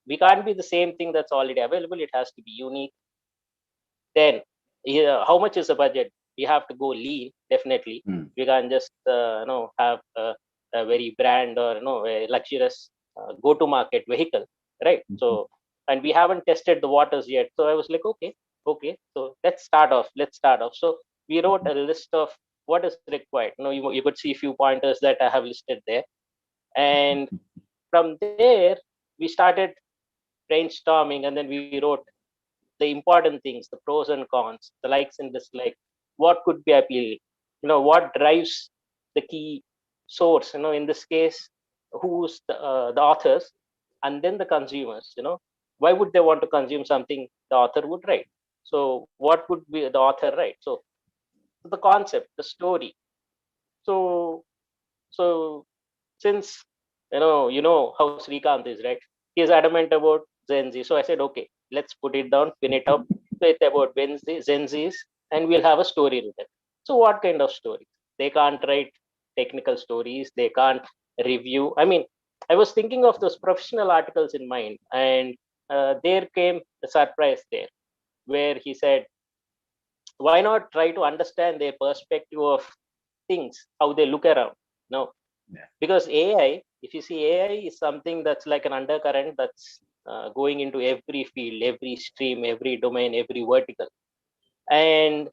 We can't be the same thing that's already available. It has to be unique. Then, how much is the budget? We have to go lean, definitely. We can't just, have a very brand or, a luxurious go-to-market vehicle, right? So, and we haven't tested the waters yet. So I was like, okay. So let's start off. So we wrote a list of what is required. You could see a few pointers that I have listed there. And from there, we started brainstorming, and then we wrote the important things, the pros and cons, the likes and dislikes, what could be appealing, what drives the key source, in this case, who's the authors, and then the consumers, why would they want to consume something the author would write? So what would be the author write? So the concept, the story. So since how Srikanth is, right? He is adamant about Gen Z. So I said, okay, let's put it down, pin it up. So it's about Gen Zs, and we'll have a story written. So what kind of stories? They can't write technical stories. They can't review. I mean, I was thinking of those professional articles in mind, and there came a surprise there, where he said, why not try to understand their perspective of things, how they look around? No, because AI, if you see, AI is something that's like an undercurrent that's going into every field, every stream, every domain, every vertical. And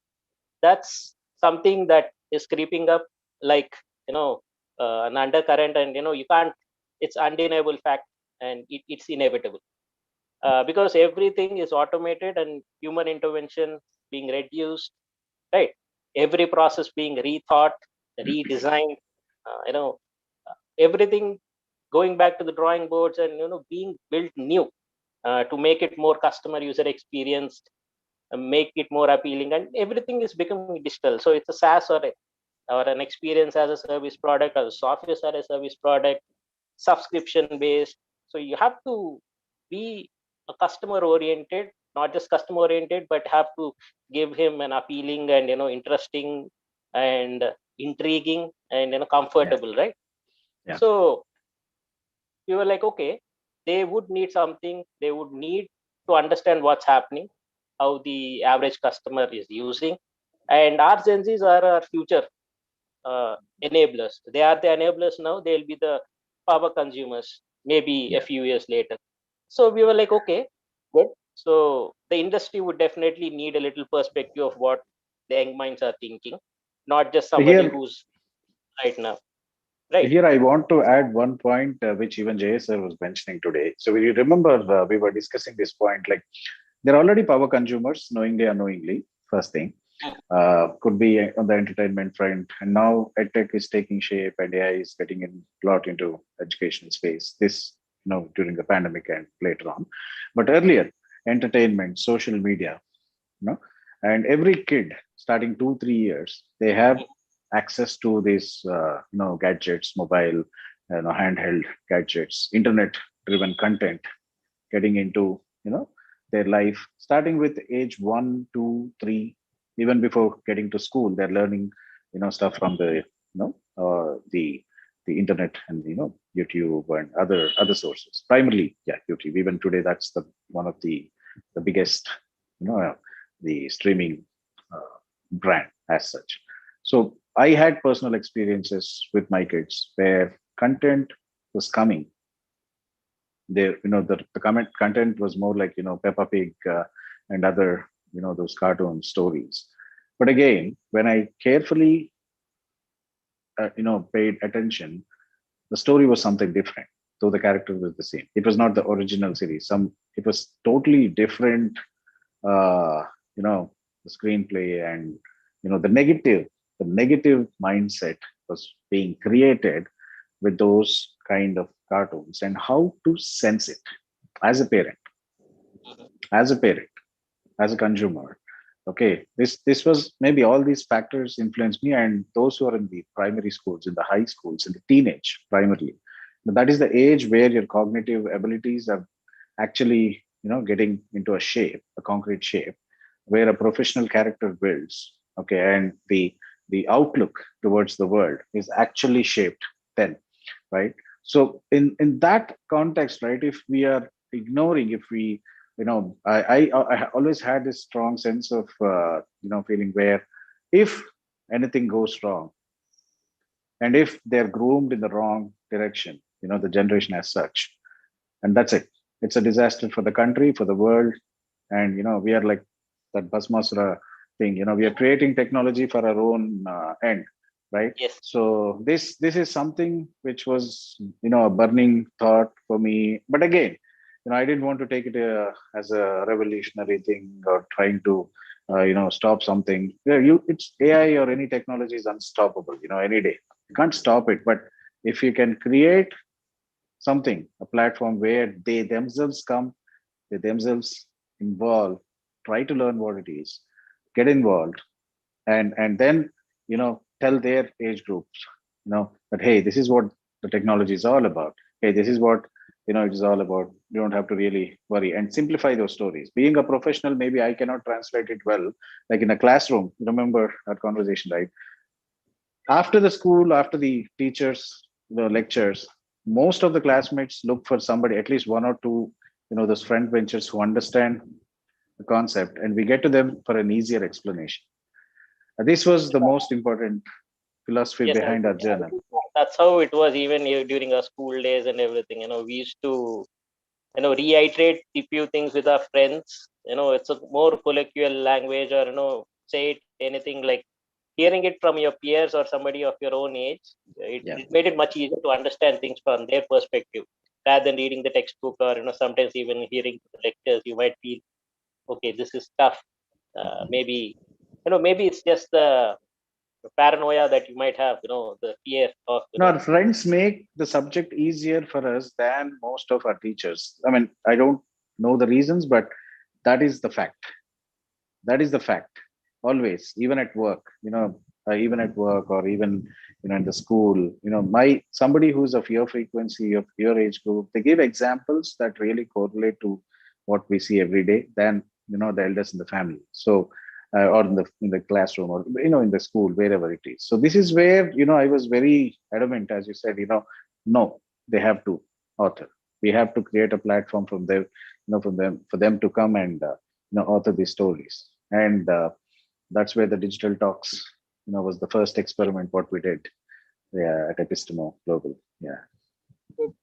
that's something that is creeping up like, an undercurrent, and, you can't, it's undeniable fact, and it's inevitable. Because everything is automated and human intervention being reduced, right? Every process being rethought, redesigned, everything going back to the drawing boards and being built new to make it more customer user experienced, make it more appealing, and everything is becoming digital. So it's a SaaS or an experience as a service product, or a software as a service product, subscription based. So you have to be a customer oriented, not just customer oriented, but have to give him an appealing and interesting and intriguing and comfortable, right? Yeah. So we were like, okay, they would need something. They would need to understand what's happening, how the average customer is using, and our Gen Zs are our future enablers. They are the enablers now. They'll be the power consumers maybe a few years later. So we were like, okay, good. So the industry would definitely need a little perspective of what the young minds are thinking, not just somebody who's right now. Right. Here, I want to add one point which even Jay sir was mentioning today. So, you remember we were discussing this point, like they're already power consumers, knowingly or unknowingly. First thing. Could be on the entertainment front, and now edtech is taking shape, and AI is getting in a lot into educational space. This, during the pandemic and later on, but earlier, entertainment, social media, and every kid starting 2-3 years, they have access to these, gadgets, mobile, handheld gadgets, internet-driven content, getting into, their life, starting with age 1, 2, 3. Even before getting to school, they're learning, stuff from the, the internet and YouTube and other sources. Primarily, yeah, YouTube. Even today, that's the one of the biggest, the streaming brand as such. So I had personal experiences with my kids where content was coming. There, the content was more like Peppa Pig and other those cartoon stories. But again, when I carefully paid attention, the story was something different. Though the character was the same, it was not the original series. It was totally different. The screenplay and the negative mindset was being created with those kind of cartoons, and how to sense it as a parent, as a consumer. Okay, this was maybe all these factors influenced me, and those who are in the primary schools, in the high schools, in the teenage primarily, that is the age where your cognitive abilities are actually getting into a concrete shape, where a professional character builds. Okay, and the outlook towards the world is actually shaped then, right? So in that context, right, if we are ignoring, if we I always had this strong sense of feeling where if anything goes wrong, and if they're groomed in the wrong direction, the generation as such, and that's it, it's a disaster for the country, for the world. And we are like that Bhasmasura thing, we are creating technology for our own end, right? Yes. So this is something which was a burning thought for me. But again, I didn't want to take it as a revolutionary thing or trying to stop something. It's AI or any technology is unstoppable, any day. You can't stop it. But if you can create something, a platform where they themselves come, they themselves involve, try to learn what it is, get involved, and then tell their age groups that, hey, this is what the technology is all about. Hey, this is what it is all about. You don't have to really worry, and simplify those stories. Being a professional, maybe I cannot translate it well, like in a classroom. Remember our conversation, right? After the school, after the teachers, the lectures, most of the classmates look for somebody, at least one or two, those front benchers who understand the concept, and we get to them for an easier explanation. This was the most important philosophy Yes, behind our journey. That's how it was even during our school days and everything. We used to reiterate a few things with our friends. It's a more colloquial language, or say it anything like hearing it from your peers or somebody of your own age. It made it much easier to understand things from their perspective rather than reading the textbook, or sometimes even hearing the lectures. You might feel, okay, this is tough. Maybe maybe it's just the paranoia that you might have, the fear of Our friends make the subject easier for us than most of our teachers. I mean, I don't know the reasons, but that is the fact. That is the fact. Always, even at work, even at work, or even in the school, somebody who's of your frequency, of your age group, they give examples that really correlate to what we see every day than the elders in the family. So or in the classroom, or in the school, wherever it is. So this is where I was very adamant, as you said, no, they have to author. We have to create a platform from them, for them to come and author these stories. And that's where the digital talks was the first experiment what we did, at Epistemo Global. Yeah.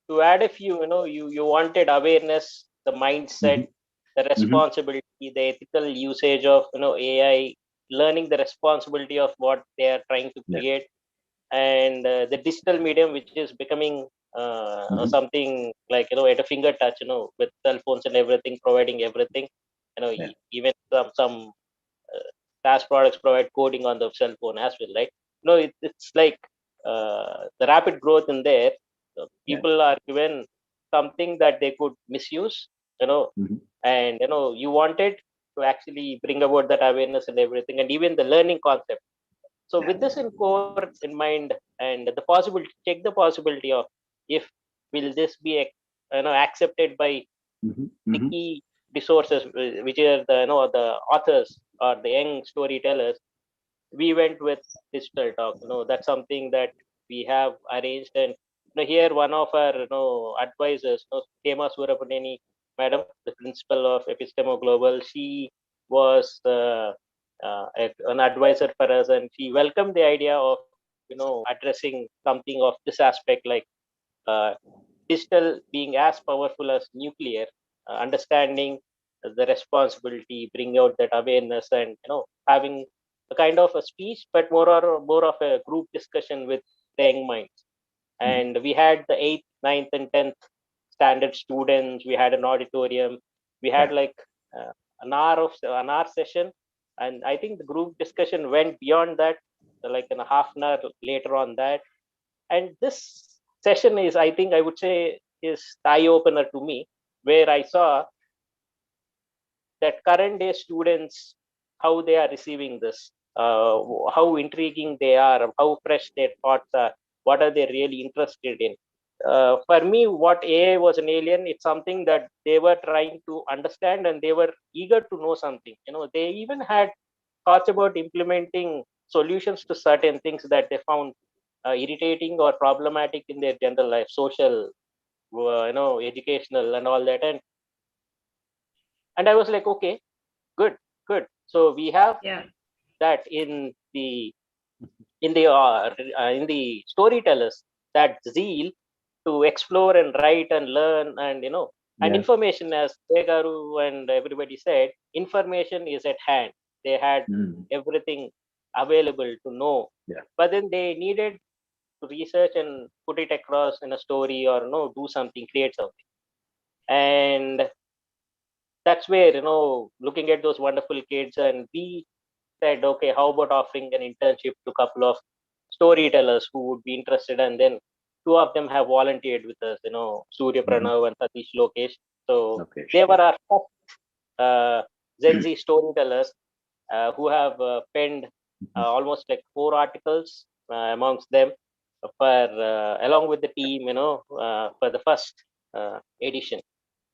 To add a few, you wanted awareness, the mindset, the responsibility, the ethical usage of AI, learning the responsibility of what they are trying to create, and the digital medium, which is becoming something like at a finger touch, with cell phones and everything, providing everything. Yeah. even some SaaS products provide coding on the cell phone as well, right? It's like the rapid growth in there. People are given something that they could misuse, Mhm. and you wanted to actually bring about that awareness and everything, and even the learning concept. So with this in core in mind, and the possibility, check the possibility of if will this be accepted by Mhm. the Mhm. key resources, which are the authors or the young storytellers. We went with digital talk. That's something that we have arranged, and here one of our advisors, Kema Surapaneni madam, the principal of Epistemo Global, she was an advisor for us, and she welcomed the idea of addressing something of this aspect, like uh, digital being as powerful as nuclear, understanding the responsibility, bring out that awareness, and having a kind of a speech, but more of a group discussion with the young minds. And we had the 8th, 9th, and 10th standard students. We had an auditorium. We had Yeah. like an hour session, and I think the group discussion went beyond that, like in a half an hour later on that. And this session is, I think, I would say, is eye opener to me, where I saw that current day students, how they are receiving this, how intriguing they are, how fresh their thoughts are, what are they really interested in. For me, what AI was an alien, it's something that they were trying to understand, and they were eager to know something. They even had thoughts about implementing solutions to certain things that they found irritating or problematic in their general life, social, educational, and all that. And I was like, okay, good, good. So we have Yeah. that in the storytellers, that zeal to explore and write and learn, and and Yeah. information, as Degaru and everybody said, information is at hand. They had Mm. everything available to know, Yeah. but then they needed to research and put it across in a story, or do something, create something. And that's where, looking at those wonderful kids, and we said, okay, how about offering an internship to a couple of storytellers who would be interested? And then two of them have volunteered with us, Surya Mhm. Pranav and Satish Lokesh. So Okay. they were Yeah. our first Gen Z storytellers who have penned almost like 4 articles amongst them for along with the team, for the first edition.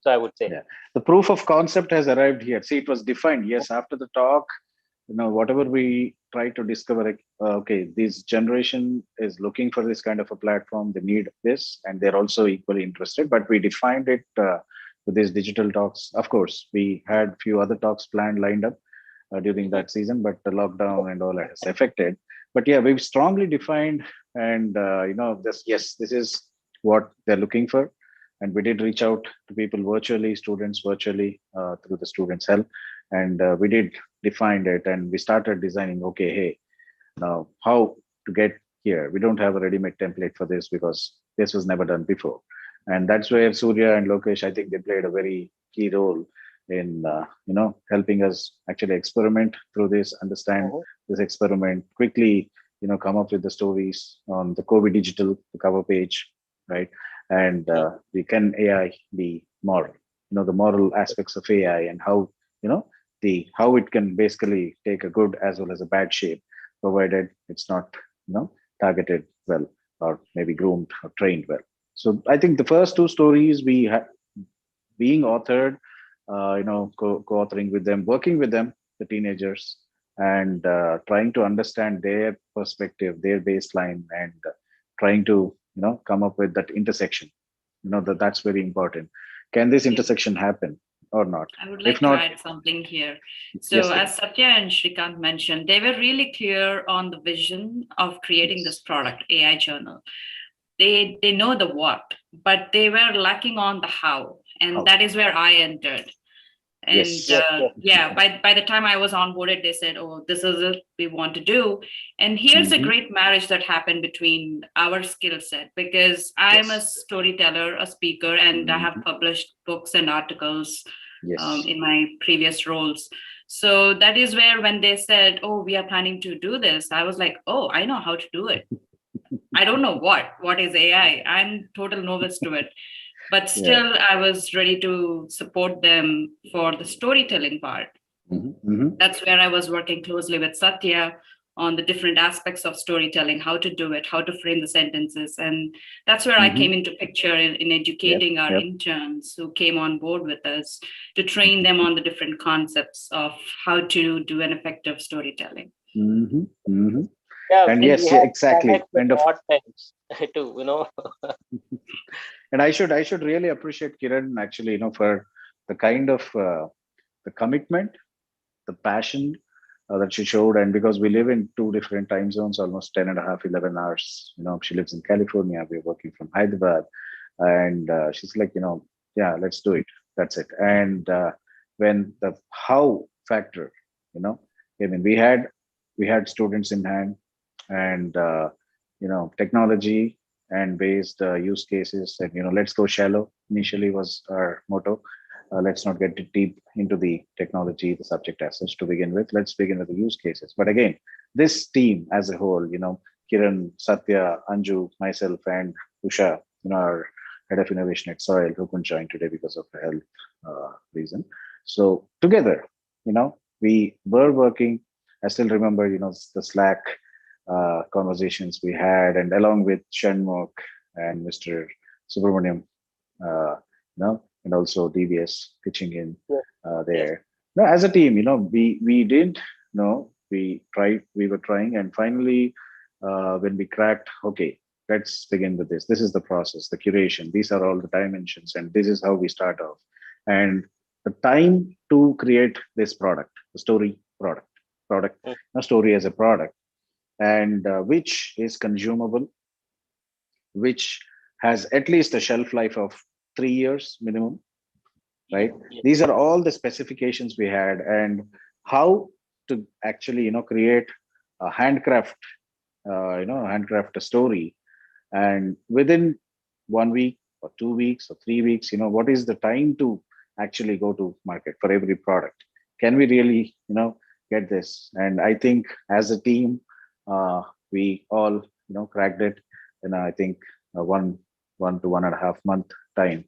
So I would say, Yeah. The proof of concept has arrived here. See, it was defined. Yes, after the talk, whatever we try to discover, like, okay, this generation is looking for this kind of a platform. They need this, and they're also equally interested. But we defined it with these digital talks. Of course, we had few other talks planned, lined up during that season, but the lockdown and all has affected. But yeah, we've strongly defined, and this, yes, this is what they're looking for. And we did reach out to people virtually, students virtually, through the students' help, and we did define it, and we started designing. Okay, hey, now how to get here? We don't have a ready-made template for this because this was never done before, and that's where Surya and Lokesh, I think, they played a very key role in helping us actually experiment through this, understand this experiment quickly, come up with the stories on the COVID digital, the cover page, right? And the can AI be moral? The moral aspects of AI, and how the how it can basically take a good as well as a bad shape, provided it's not targeted well, or maybe groomed or trained well. So I think the first two stories we had being authored, co-authoring with them, working with them, the teenagers, and trying to understand their perspective, their baseline, and trying to come up with that intersection. That's very important. Can this intersection happen or not? I would If like to not, add something here. So, yes, as Satya and Shrikant mentioned, they were really clear on the vision of creating this product, AI Journal. They know the what, but they were lacking on the how, and How. that is where I entered. And Yes. by the time I was onboarded, they said, "Oh, this is it we want to do." And here's a Mhm. great marriage that happened between our skill set, because I'm a Yes. storyteller, a speaker, and I have Mhm. published books and articles Yes. in my previous roles. So that is where when they said, oh, we are planning to do this, I was like, oh, I know how to do it. I don't know what is AI. I'm total novice to it. But still, I was ready to support them for the storytelling part. That's where I was working closely with Satya on the different aspects of storytelling, how to do it, how to frame the sentences. And that's where I came into picture in educating our interns who came on board with us to train them on the different concepts of how to do an effective storytelling. Yeah, and yes, exactly. And hard times too, And I should really appreciate Kiran actually, for the kind of the commitment, the passion that she showed. And because we live in two different time zones, almost 10 and a half, 11 hours, she lives in California, we're working from Hyderabad. And she's like, yeah, let's do it. That's it. And when the how factor, I mean, we had students in hand, and technology and based use cases, and let's go shallow initially was our motto. Let's not get deep into the technology, the subject as such to begin with. Let's begin with the use cases. But again, this team as a whole, Kiran, Satya, Anju, myself, and Usha, our head of innovation at Soil, who couldn't join today because of a health reason. So together, we were working. I still remember, the Slack conversations we had, and along with Shanmugh and Mr. Subramaniam, and also DBS pitching in there. No, as a team, we didn't know, we were trying, and finally, when we cracked, okay, let's begin with this. This is the process, the curation. These are all the dimensions, and this is how we start off. And the time to create this product, the story product, a story as a product, and which is consumable, which has at least a shelf life of 3 years minimum, right? These are all the specifications we had, and how to actually, create a handcraft, handcraft a story, and within 1 week or 2 weeks or 3 weeks, what is the time to actually go to market for every product? Can we really, get this? And I think as a team, we all, cracked it. And I think 1 to 1.5 month time,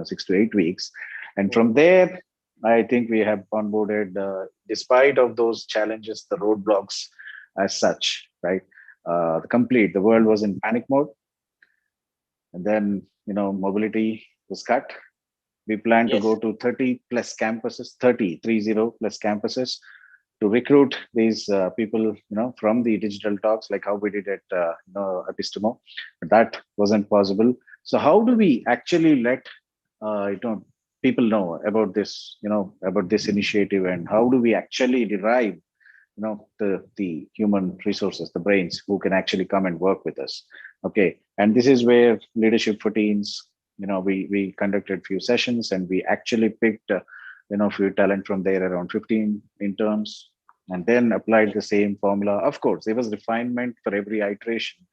6 to 8 weeks. And from there, I think we have onboarded, despite of those challenges, the roadblocks as such, right? The world was in panic mode. And then, mobility was cut. We plan to go to 30 plus campuses, 30 plus campuses, to recruit these people, from the digital talks, like how we did at, Epistemo. But that wasn't possible. So how do we actually let, people know about this, about this initiative, and how do we actually derive, the human resources, the brains who can actually come and work with us? Okay. And this is where Leadership for Teens, we conducted few sessions, and we actually picked, few talent from there, around 15 interns, and then applied the same formula. Of course, there was refinement for every iteration.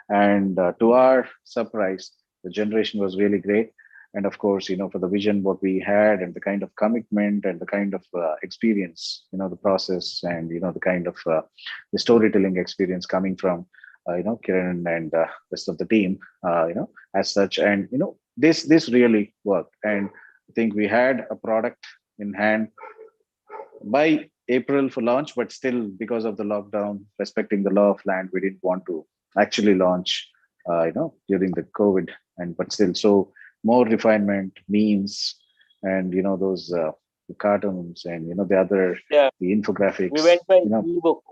And to our surprise, the generation was really great. And of course, for the vision, what we had, and the kind of commitment, and the kind of experience, the process, and, the kind of the storytelling experience coming from, Kiran and rest of the team, as such. And, this really worked. And I think we had a product in hand by April for launch, but still, because of the lockdown, respecting the law of land, we didn't want to actually launch, during the COVID. But still, so more refinement, memes, and those the cartoons, and the other the infographics. We went by ebook.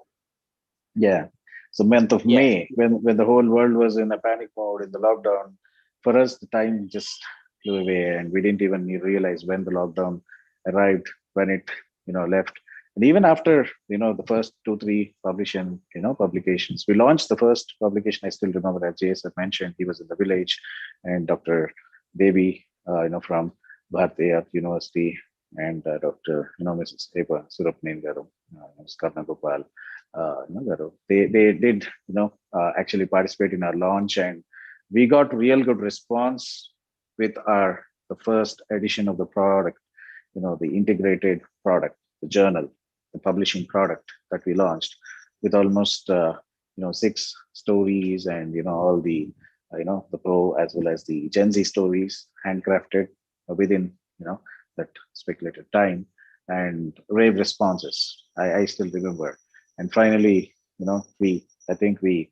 Yeah. So month of May, when the whole world was in a panic mode in the lockdown, for us the time just flew away, and we didn't even realize when the lockdown arrived, when it left. And even after the first 2-3 publications, we launched the first publication. I still remember, as Jason mentioned, he was in the village, and Dr. Devi, from Bharatiya University, and Dr. Mrs. Eva Surapnen Garu, Karna Gopal, they did actually participate in our launch, and we got real good response with the first edition of the product. the integrated product, the journal, the publishing product that we launched with almost 6 stories and all the the pro as well as the Gen Z stories handcrafted within that speculated time, and rave responses. I still remember. And finally, we I think we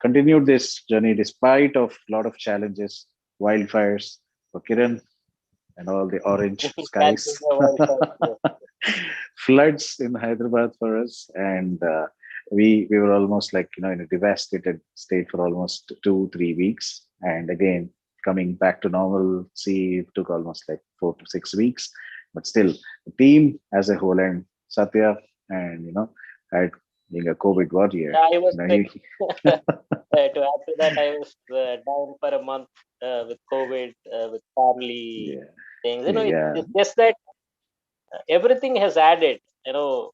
continued this journey despite of a lot of challenges, wildfires for Kiran and all the orange Catching skies, the wildfire. floods in Hyderabad for us, and we were almost like in a devastated state for almost 2-3 weeks, and again coming back to normalcy took almost like 4 to 6 weeks, but still the team as a whole and Satya and had being a COVID warrior, Yeah, I was sick. he, To add to that, I was down for a month with COVID, with family yeah, things. yeah, It's just that everything has added. The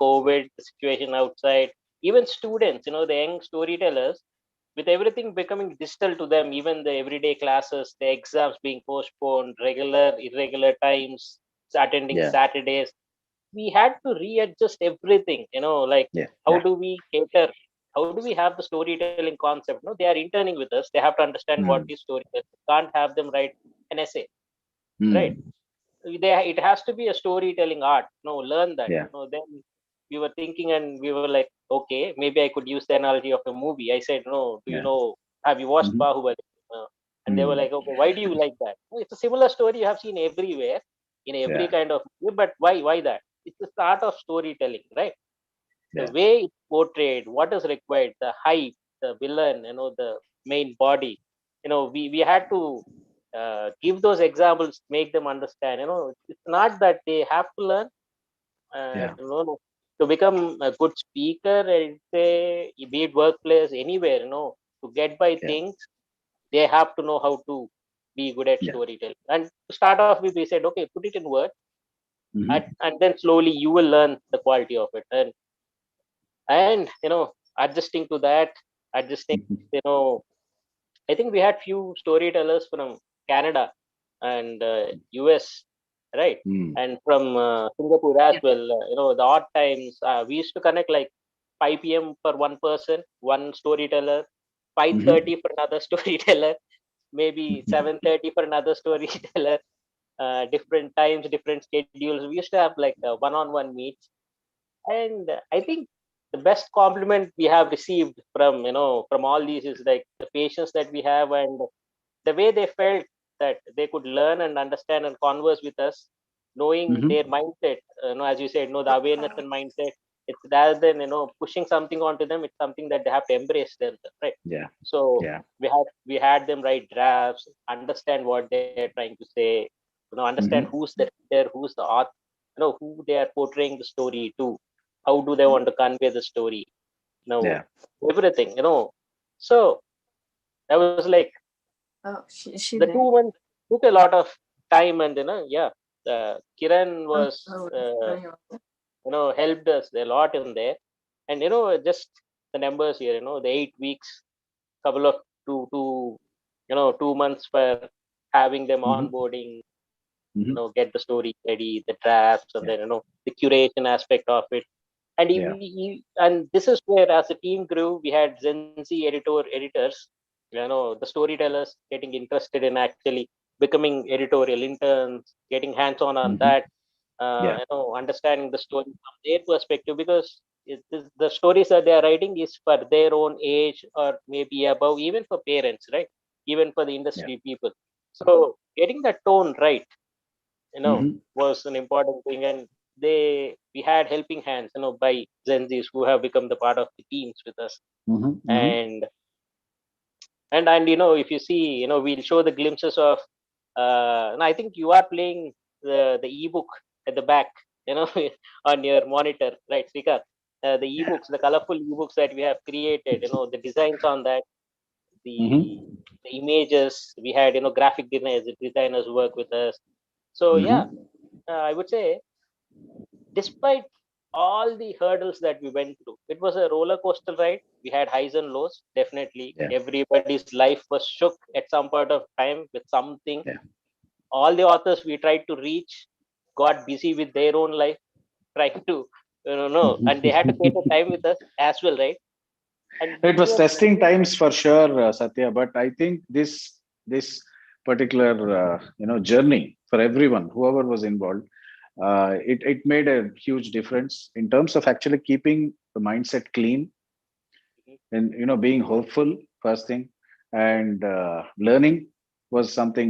COVID situation outside, even students, the young storytellers, with everything becoming digital to them, even the everyday classes, the exams being postponed, irregular times, attending yeah, Saturdays, we had to readjust everything. yeah, How yeah. do we cater? How do we have the storytelling concept? They are interning with us. They have to understand what Mm, is storytelling. Can't have them write an essay, right? mm, It has to be a storytelling art. Learn that. yeah, Then we were thinking and we were like, okay, maybe I could use the analogy of a movie. I said, no, do you yeah, know, have you watched mhm, Bahubali? And they were mm, like, okay, why do you like that? It's a similar story you have seen everywhere in every yeah, kind of movie, but why that? It's the art of storytelling, right? The yeah, way it's portrayed, what is required, the hype, the villain, the main body. We had to give those examples, make them understand. It's not that they have to learn yeah, to become a good speaker, and say, be it workplace, anywhere, to get by yeah, things, they have to know how to be good at yeah, storytelling. And to start off with, we said, okay, put it in words, mhm, and then slowly you will learn the quality of it. And adjusting to that, adjusting, mhm, you know I think we had few storytellers from Canada and US, right? mm, And from Singapore as well. The odd times, we used to connect like 5 p.m. for one person, one storyteller, mhm, 5:30 for another storyteller, maybe mhm, 7:30 for another storyteller. Different times, different schedules. We used to have like one-on-one meets, and I think the best compliment we have received from all these is like the patience that we have, and the way they felt that they could learn and understand and converse with us, knowing mhm, their mindset. As you said, the awareness and mindset. It's rather than pushing something onto them. It's something that they have to embrace themselves, right? yeah, So yeah, we had them write drafts, understand what they're trying to say, understand mhm, who's the reader, who's the author, who they are portraying the story to, how do they want to convey the story, yeah, everything. So I was like, Oh, she the there? 2 months took a lot of time, and yeah, Kiran Oh, was oh, helped us a lot in there. And just the numbers here, the 8 weeks, couple of 2 months for having them mhm, onboarding, mhm, get the story ready, the drafts, and yeah, then the curation aspect of it. And yeah, and this is where, as the team grew, we had Gen Z editors, the storytellers getting interested in actually becoming editorial interns, getting hands-on on mhm, that, yeah, understanding the story from their perspective, because the stories that they are writing is for their own age or maybe above, even for parents, right? Even for the yeah, industry people. So getting that tone right, mhm, was an important thing. And we had helping hands, by Gen Zs who have become the part of the teams with us. mhm, mhm, And if you see, we'll show the glimpses of, and I think you are playing the ebook at the back, on your monitor, right, Srikant? The yeah, ebooks, the colorful ebooks that we have created, the designs on that, the mhm, the images we had, graphic designers work with us. So yeah, mhm, I would say, despite all the hurdles that we went through, it was a roller coaster ride. We had highs and lows, definitely. yeah, Everybody's life was shook at some point of time with something. yeah, all the authors we tried to reach got busy with their own life, trying to, no, and they had to take a time with us as well, right? And It we was were, testing times for sure, Satya. But I think this particular journey for everyone, whoever was involved, it made a huge difference in terms of actually keeping the mindset clean and being hopeful first thing, and learning was something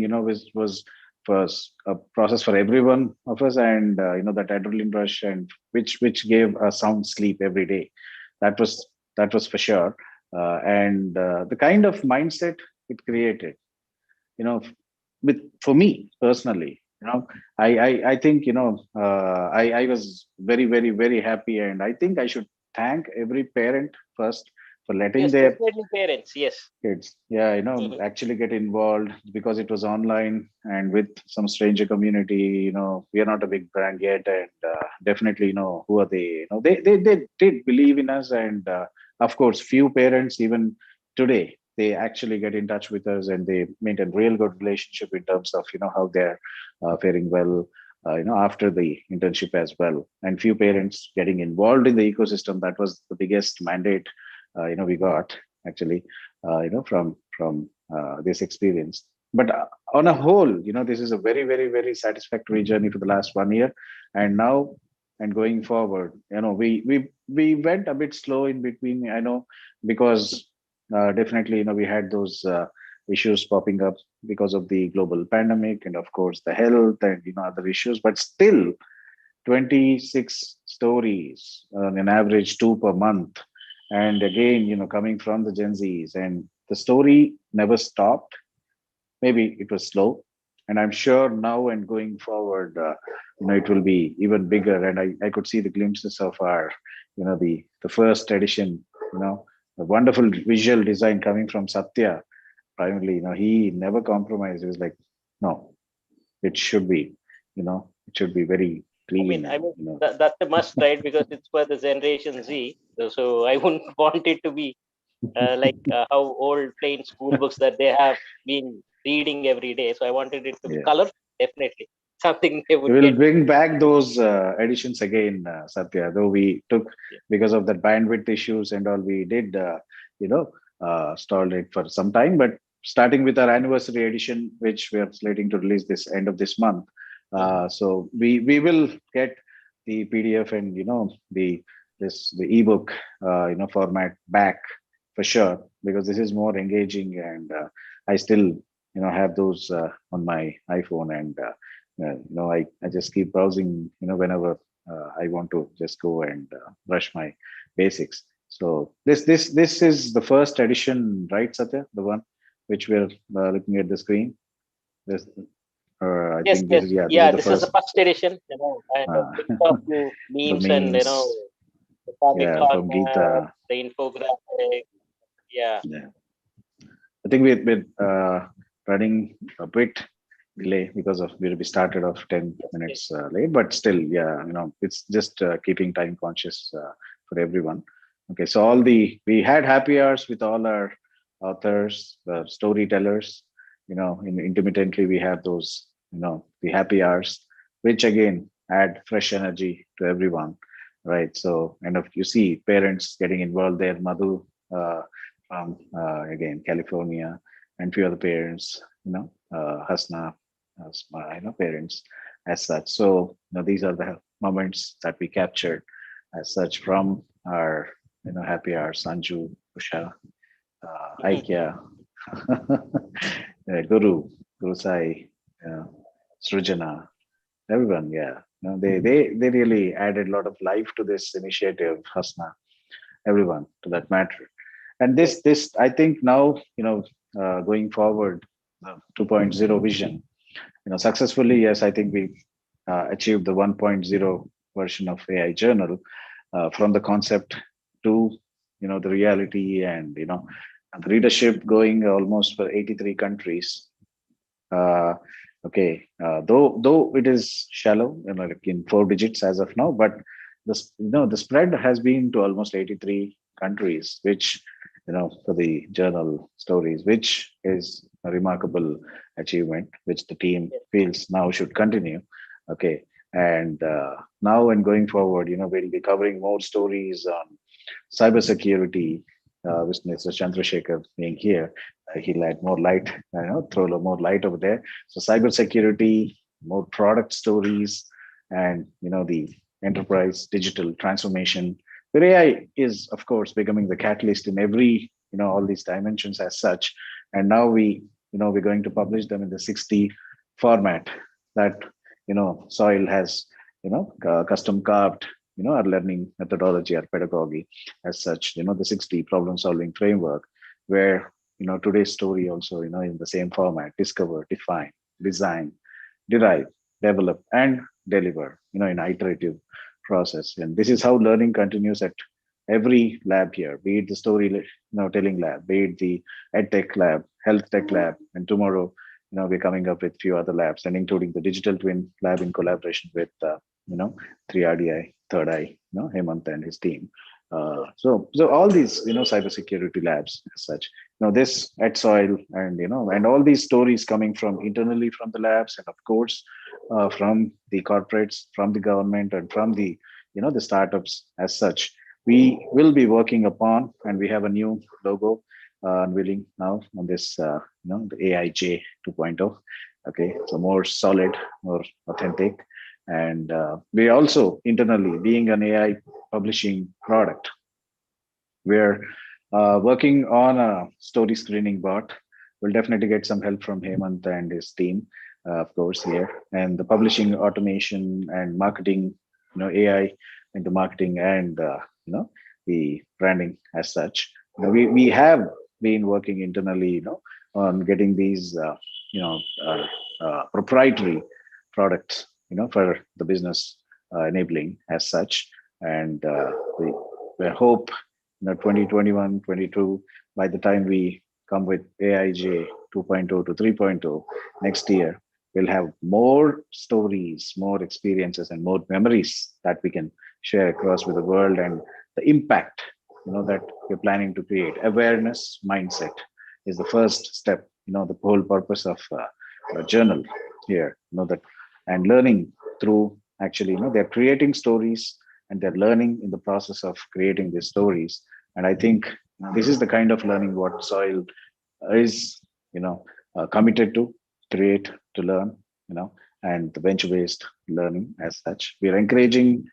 was a process for everyone of us, and that adrenaline rush, and which gave a sound sleep every day. That was for sure. And the kind of mindset it created, you know with for me personally, I think I was very, very, very happy, and I think I should thank every parent first for letting yes, their definitely parents, yes. kids, yeah, Mhm. actually get involved, because it was online and with some stranger community. We are not a big brand yet, and definitely, who are they? They did believe in us, and of course, few parents even today, they actually get in touch with us, and they maintain real good relationship in terms of how they're faring well. After the internship as well, and few parents getting involved in the ecosystem. That was the biggest mandate we got actually from this experience. But on a whole, this is a very, very, very satisfactory journey for the last 1 year, and now and going forward, we went a bit slow in between. I know, because definitely we had those issues popping up because of the global pandemic, and of course the health, and other issues. But still, 26 stories on an average, two per month. And again, coming from the Gen Zs, and the story never stopped. Maybe it was slow, and I'm sure now and going forward, it will be even bigger. And I could see the glimpses of our, the first edition, the wonderful visual design coming from Satya. Primarily, he never compromised. He was like, no, it should be, it should be very clean, I and mean that's a must, right? Because it's for the Generation Z. So I wouldn't want it to be like how old plain school books that they have been reading every day. So I wanted it to be yeah. color, definitely something they We would will get. bring back those editions again, Satya. Though we took, Yeah. because of the bandwidth issues and all, we did, stalled it for some time. But starting with our anniversary edition, which we are slating to release this end of this month, so we will get the PDF and the ebook format back for sure, because this is more engaging, and I still have those on my iPhone, and I just keep browsing whenever I want to just go and brush my basics. So this is the first edition, right, Satya? The one which we're looking at the screen. This, I Yes, think this yes, is, yeah, this is yeah. the This is the first. first edition, and a Uh, mix of few the memes and memes, the comics yeah, on from Geeta. the infographic. Yeah. Yeah, I think we're running a bit delay because of we started off 10 Yes, yes. minutes late, but still, yeah, it's just keeping time conscious for everyone. Okay, so we had happy hours with all our authors, storytellers. Intermittently we have those, the happy hours, which again add fresh energy to everyone, right? So, and if you see parents getting involved there, Madhu from again California, and few other parents, Hasna, parents as such. So these are the moments that we captured as such from our happy hour. Sanju, Usha, Aikya, Guru Sai, Srujana, everyone. Yeah, they really added a lot of life to this initiative. Hasna, everyone, to that matter. And Yes. this I think now, going forward, the 2.0 vision, successfully, yes, I think we achieved the 1.0 version of AI journal, from the concept to the reality, and the readership going almost for 83 countries. uh, okay, though it is shallow, like in 4 digits as of now, but the spread has been to almost 83 countries, which for the journal stories, which is a remarkable achievement, which the team feels now should continue. Okay. And now and going forward, we'll be covering more stories on cybersecurity, with Mr. Chandrasekhar being here. He'll add more light, throw a little more light over there. So cybersecurity, more product stories, and the enterprise digital transformation, where AI is, of course, becoming the catalyst in every, all these dimensions as such. And now we're going to publish them in the 60 format that Soil has custom carved our learning methodology, our pedagogy as such, the 60 problem solving framework, where today's story also in the same format: discover, define, design, derive, develop, and deliver in iterative process. And this is how learning continues at every lab here, be it the story telling lab, be it the edtech lab, health tech lab, and tomorrow we're coming up with few other labs, and including the digital twin lab in collaboration with 3RDI, Third Eye, Hemant and his team. So all these cybersecurity labs as such, this at Soil, and and all these stories coming from internally from the labs, and of course from the corporates, from the government, and from the the startups as such, we will be working upon. And we have a new logo unveiling now on this the AIJ 2.0. Okay, so more solid, more authentic. And we also internally, being an AI publishing product, we're working on a story screening bot. We'll definitely get some help from Hemant and his team, of course, here. And the publishing automation and marketing, AI into marketing, and the branding as such. We have been working internally, on getting these proprietary products for the business enabling as such. And we hope 2021, 22, by the time we come with AIJ 2.0 to 3.0 next year, we'll have more stories, more experiences, and more memories that we can share across with the world. And the impact that we're planning to create, awareness mindset, is the first step, the whole purpose of a journal here, that, and learning through actually, they're creating stories, and they're learning in the process of creating these stories. And I think this is the kind of learning what Soil is, committed to create, to learn, and the bench-based learning as such. We're encouraging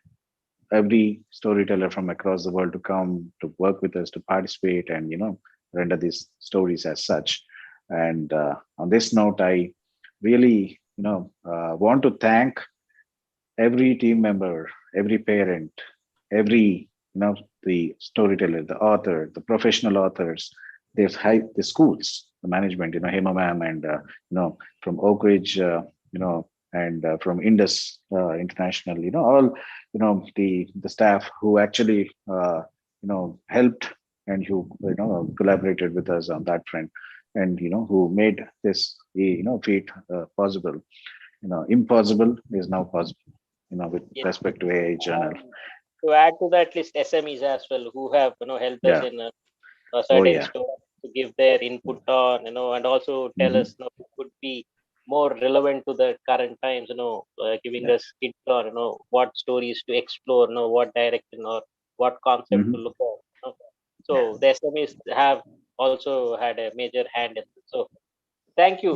every storyteller from across the world to come to work with us, to participate, and render these stories as such. And on this note, I really want to thank every team member, every parent, every the storyteller, the author, the professional authors, the schools, the management, Hema ma'am, and from Oak Ridge, and from Indus International, all the staff who actually helped, and who collaborated with us on that front, and who made this feat possible. Impossible is now possible, with respect to AI journal. To add to that list, SMEs as well, who have helped us in a certain store to give their input on, and also tell us who could be more relevant to the current times, giving us hints on what stories to explore, what direction or what concept to look at. So the SMEs have also had a major hand in this. So thank you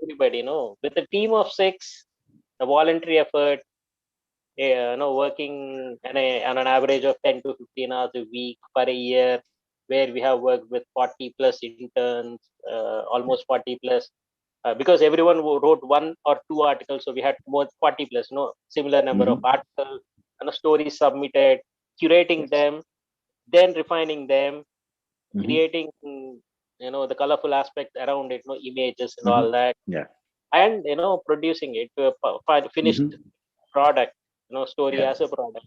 everybody. With a team of 6, a voluntary effort, working on an average of 10 to 15 hours a week for a year, where we have worked with 40 plus interns, almost 40 plus, because everyone wrote 1 or 2 articles, so we had more 40 plus, similar number of articles and stories submitted, curating them, then refining them, creating the colorful aspects around it, images and all that, and producing it to a finished product, story as a product.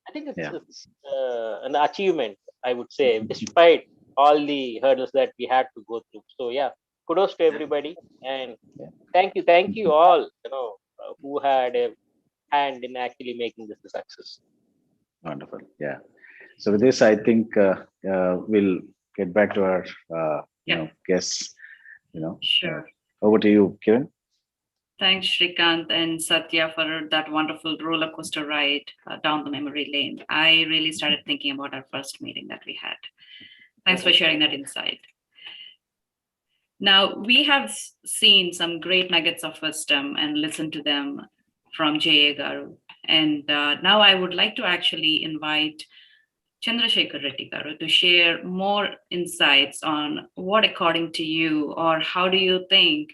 I think it's an achievement, I would say, despite all the hurdles that we had to go through. So kudos to everybody, and thank you all who had a hand in actually making this a success. Wonderful. So with this, I think we'll get back to our guests, Sure. Over to you, Kiran. Thanks, Shrikant and Satya, for that wonderful roller coaster ride down the memory lane. I really started thinking about our first meeting that we had. Thanks for sharing that insight. Now, we have seen some great nuggets of wisdom and listened to them from J.A. Garu. And now I would like to actually invite Chandrasekhar Reddy Garu to share more insights on what, according to you, or how do you think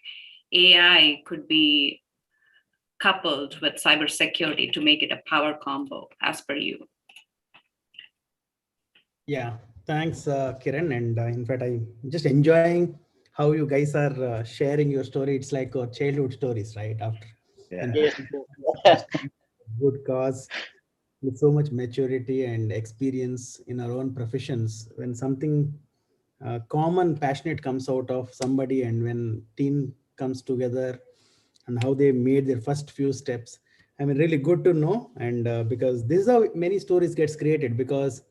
AI could be coupled with cybersecurity to make it a power combo, as per you? Yeah, thanks, Kiran. And in fact, I'm just enjoying how you guys are sharing your story. It's like childhood stories, right? After Yes. good cause, with so much maturity and experience in our own professions. When something common, passionate comes out of somebody, and when team comes together, and how they made their first few steps, I mean, really good to know. And because this is how many stories gets created. Because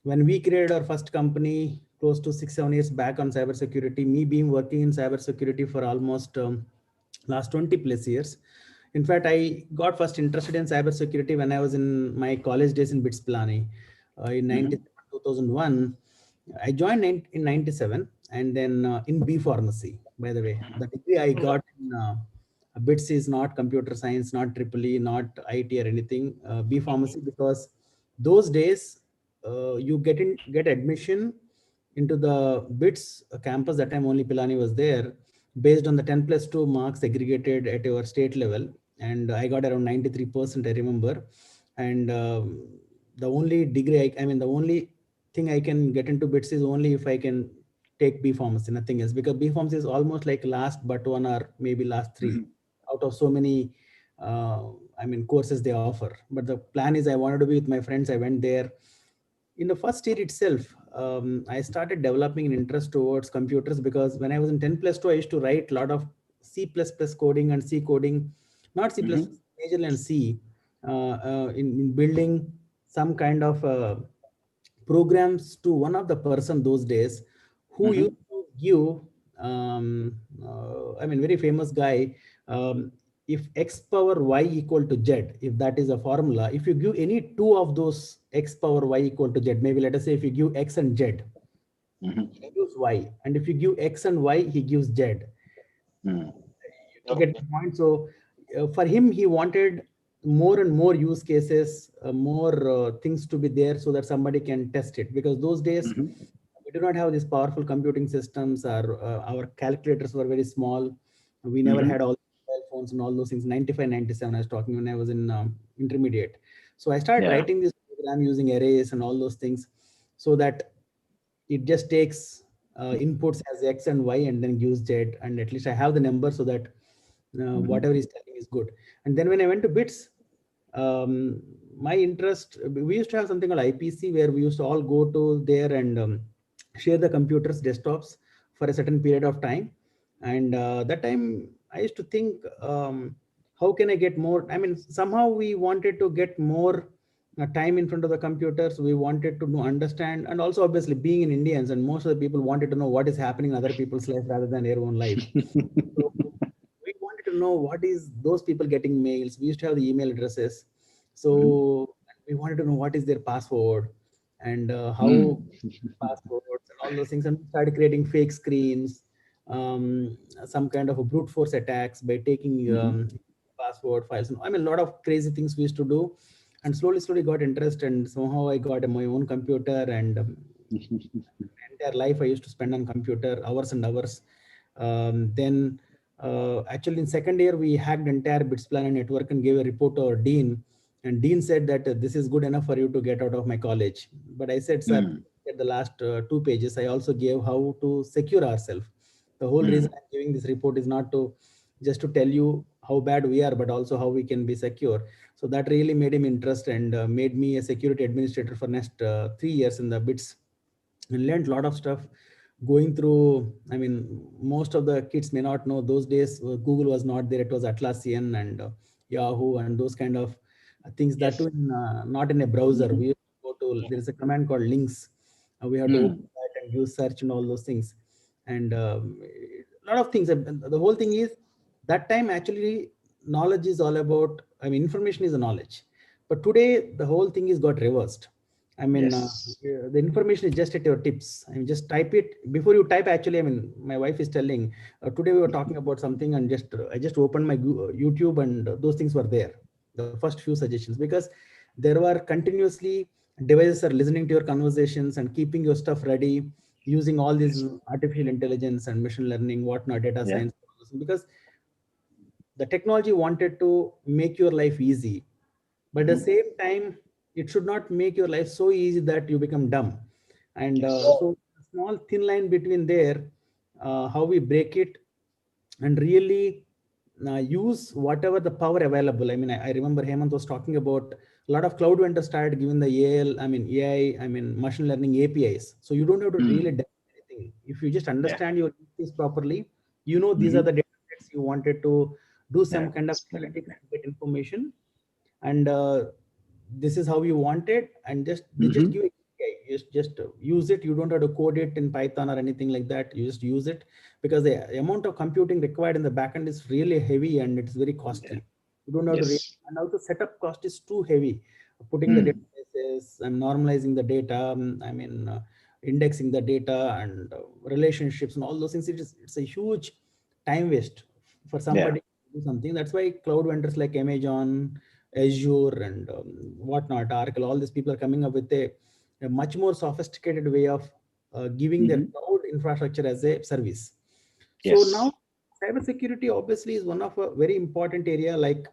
when we created our first company close to 6-7 years back on cybersecurity, me being working in cybersecurity for almost last 20 plus years. In fact, I got first interested in cybersecurity when I was in my college days in BITS Pilani in 2001. I joined in 97, and then in B Pharmacy, by the way. The degree I got in BITS is not computer science, not EEE, not IT or anything, B Pharmacy, because those days you get admission into the BITS campus. That time only Pilani was there, based on the 10+2 marks aggregated at your state level. And I got around 93%, I remember. And the only degree, I mean, the only thing I can get into BITS is only if I can take B Pharmacy, nothing else, because B Pharmacy is almost like last but one or maybe last three out of so many, I mean, courses they offer. But the plan is I wanted to be with my friends. I went there. In the first year itself, I started developing an interest towards computers, because when I was in 10+2, I used to write a lot of C++ coding and C coding, not C++, majorly and C, in building some kind of programs to one of the person those days who used to give, I mean, very famous guy, if x power y equal to z, if that is a formula, if you give any two of those x power y equal to z, maybe let us say if you give x and z, he gives y, and if you give x and y, he gives z. You get the point. So for him, he wanted more and more use cases, more things to be there so that somebody can test it, because those days we do not have these powerful computing systems. Our calculators were very small. We never had all mobile phones and all those things. 95, 97, I was talking when I was in intermediate. So I started writing this program using arrays and all those things, so that it just takes inputs as x and y and then gives z, and at least I have the number, so that whatever he's telling is good. And then when I went to BITS, my interest, we used to have something called IPC, where we used to all go to there and share the computers, desktops for a certain period of time. And that time I used to think, how can I get more? I mean, somehow we wanted to get more time in front of the computers. We wanted to understand, and also obviously being in Indians, and most of the people wanted to know what is happening in other people's life rather than their own life. So we wanted to know what is those people getting mails. We used to have the email addresses. So we wanted to know what is their password, and how passwords and all those things. And we started creating fake screens, some kind of a brute force attacks by taking password files. I mean, a lot of crazy things we used to do, and slowly got interest. And somehow I got my own computer, and entire life I used to spend on computer, hours and hours. Then actually in second year, we hacked entire BITS Pilani network and gave a report to our dean. And dean said that this is good enough for you to get out of my college. But I said, sir, at the last 2 pages, I also gave how to secure ourselves. The whole reason I'm giving this report is not to just to tell you how bad we are, but also how we can be secure. So that really made him interest, and made me a security administrator for next 3 years in the BITS, and learned a lot of stuff going through. I mean, most of the kids may not know, those days Google was not there. It was Atlassian and Yahoo and those kind of things, that too not in a browser. We used to go to, there is a command called links. We have to open that and use search and all those things. And lot of things. And the whole thing is that time actually knowledge is all about, I mean, information is a knowledge. But today the whole thing is got reversed. I mean, Yes. the information is just at your tips. I mean, just type it before you type. Actually, I mean, my wife is telling today we were talking about something, and I just opened my YouTube, and those things were there. The first few suggestions, because there were continuously devices are listening to your conversations and keeping your stuff ready using all these artificial intelligence and machine learning, whatnot, data Yeah. science, because the technology wanted to make your life easy, but at the same time it should not make your life so easy that you become dumb. And Yes. so a small thin line between there, how we break it and really use whatever the power available. I mean, I remember Hemant was talking about a lot of cloud vendors started giving the AI, I mean, machine learning APIs. So you don't have to really do anything. If you just understand your use case properly, you know, these are the data sets you wanted to do some kind of analytics to get information, and this is how you want it, and they just give it. Just use it. You don't have to code it in Python or anything like that. You just use it, because the amount of computing required in the backend is really heavy and it's very costly. You don't have to Yes. and also setup cost is too heavy. Putting the databases and normalizing the data, indexing the data and relationships and all those things. It's a huge time waste for somebody to do something. That's why cloud vendors like Amazon, Azure, and whatnot, Oracle, all these people are coming up with a much more sophisticated way of giving their cloud infrastructure as a service. So Yes. now cybersecurity obviously is one of a very important area, like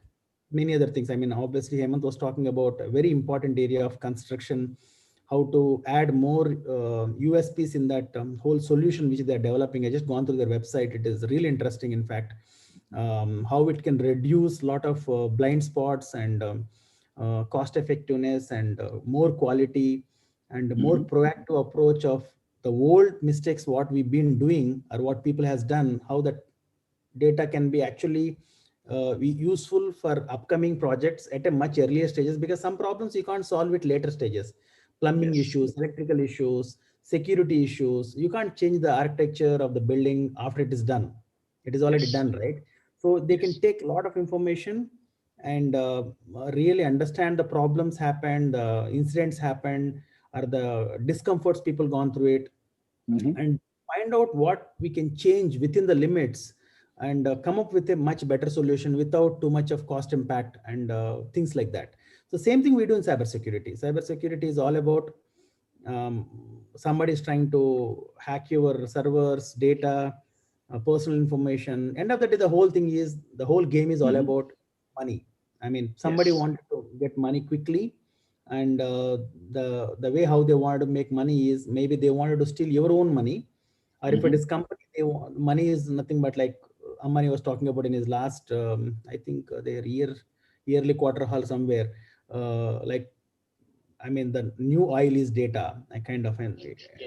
many other things. I mean, obviously Hemant was talking about a very important area of construction, how to add more USPs in that whole solution which they're developing. I just gone through their website. It is really interesting, in fact, how it can reduce a lot of blind spots and cost effectiveness and more quality and more proactive approach of the old mistakes what we've been doing or what people has done, how that data can be actually be useful for upcoming projects at a much earlier stages, because some problems you can't solve it later stages. Plumbing issues, electrical issues, security issues, you can't change the architecture of the building after it is done. It is already done, right? So they can take a lot of information and really understand the problems happened, the incidents happened, or the discomforts people gone through it, and find out what we can change within the limits, and come up with a much better solution without too much of cost impact and things like that. So same thing we do in cybersecurity. Cybersecurity is all about somebody is trying to hack your servers, data, personal information. End of the day, the whole game is all about money. I mean, somebody wanted to get money quickly, and the way how they wanted to make money is maybe they wanted to steal your own money, or if it is company, money is nothing but like Ambani was talking about in his last, I think their yearly quarter haul somewhere, like, I mean, the new oil is data. I kind of, and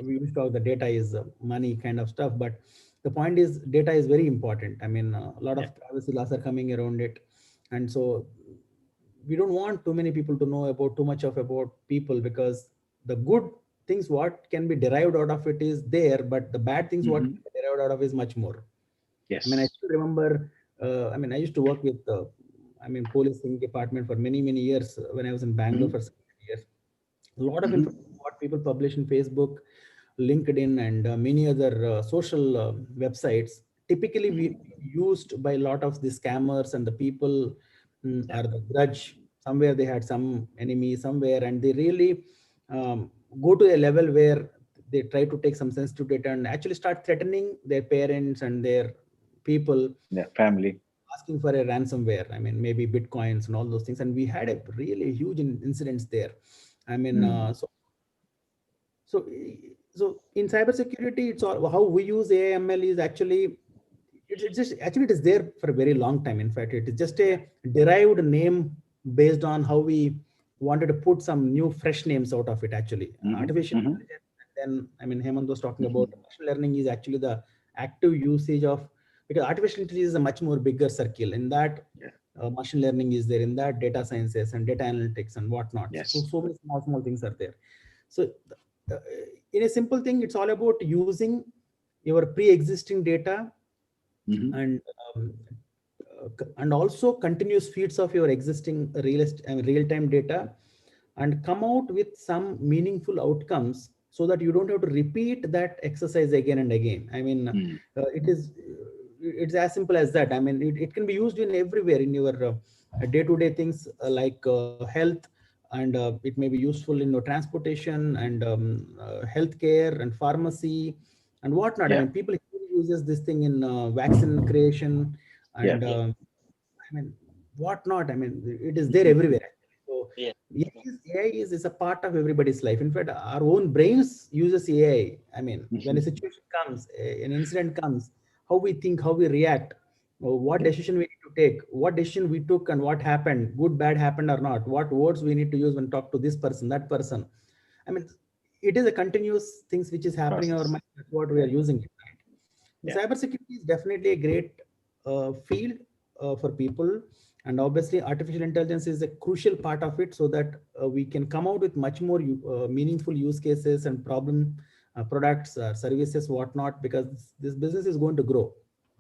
we used to talk the data is money kind of stuff, but the point is data is very important. I mean, a lot of privacy laws are coming around it, and so we don't want too many people to know about too much of about people, because the good things what can be derived out of it is there, but the bad things what can be derived out of is much more. Yes. I mean, I still remember, I used to work with, policing department for many, many years when I was in Bangalore for 7 years. A lot of information what people publish in Facebook, LinkedIn, and many other social websites, typically we used by a lot of the scammers and the people are the grudge. Somewhere they had some enemy somewhere, and they really go to a level where they try to take some sensitive data and actually start threatening their parents and their people, family, asking for a ransomware. I mean, maybe bitcoins and all those things. And we had a really huge incidents there. I mean, so in cybersecurity, it's all how we use AML is actually, it's just actually it is there for a very long time. In fact, it is just a derived name based on how we wanted to put some new fresh names out of it. Actually, artificial intelligence. And then, I mean, Hemant was talking about machine learning is actually the active usage of, because artificial intelligence is a much more bigger circle. In that, machine learning is there. In that, data sciences and data analytics and whatnot. So many small things are there. So in a simple thing, it's all about using your pre-existing data Mhm. And also continuous feeds of your existing real-time data, and come out with some meaningful outcomes so that you don't have to repeat that exercise again and again. I mean, Mm. it's as simple as that. I mean, it can be used in everywhere in your day-to-day things like health, and it may be useful in your transportation and healthcare and pharmacy and whatnot. I Yeah. mean, people uses this thing in vaccine creation Yeah. and I mean, whatnot. I mean, it is there Mhm. everywhere. So Yeah. AI is a part of everybody's life. In fact, our own brains uses AI. I mean, when a Mhm. situation comes, an incident comes, how we think, how we react, what Yeah. decision we need to take, what decision we took and what happened, good, bad happened or not, what words we need to use when talk to this person, that person. I mean, it is a continuous things which is happening in our Process. mind. That's what we Yeah. are using it. Right? The Yeah. cybersecurity is definitely a great field for people, and obviously artificial intelligence is a crucial part of it, so that we can come out with much more meaningful use cases and problem products, services, whatnot, because this business is going to grow.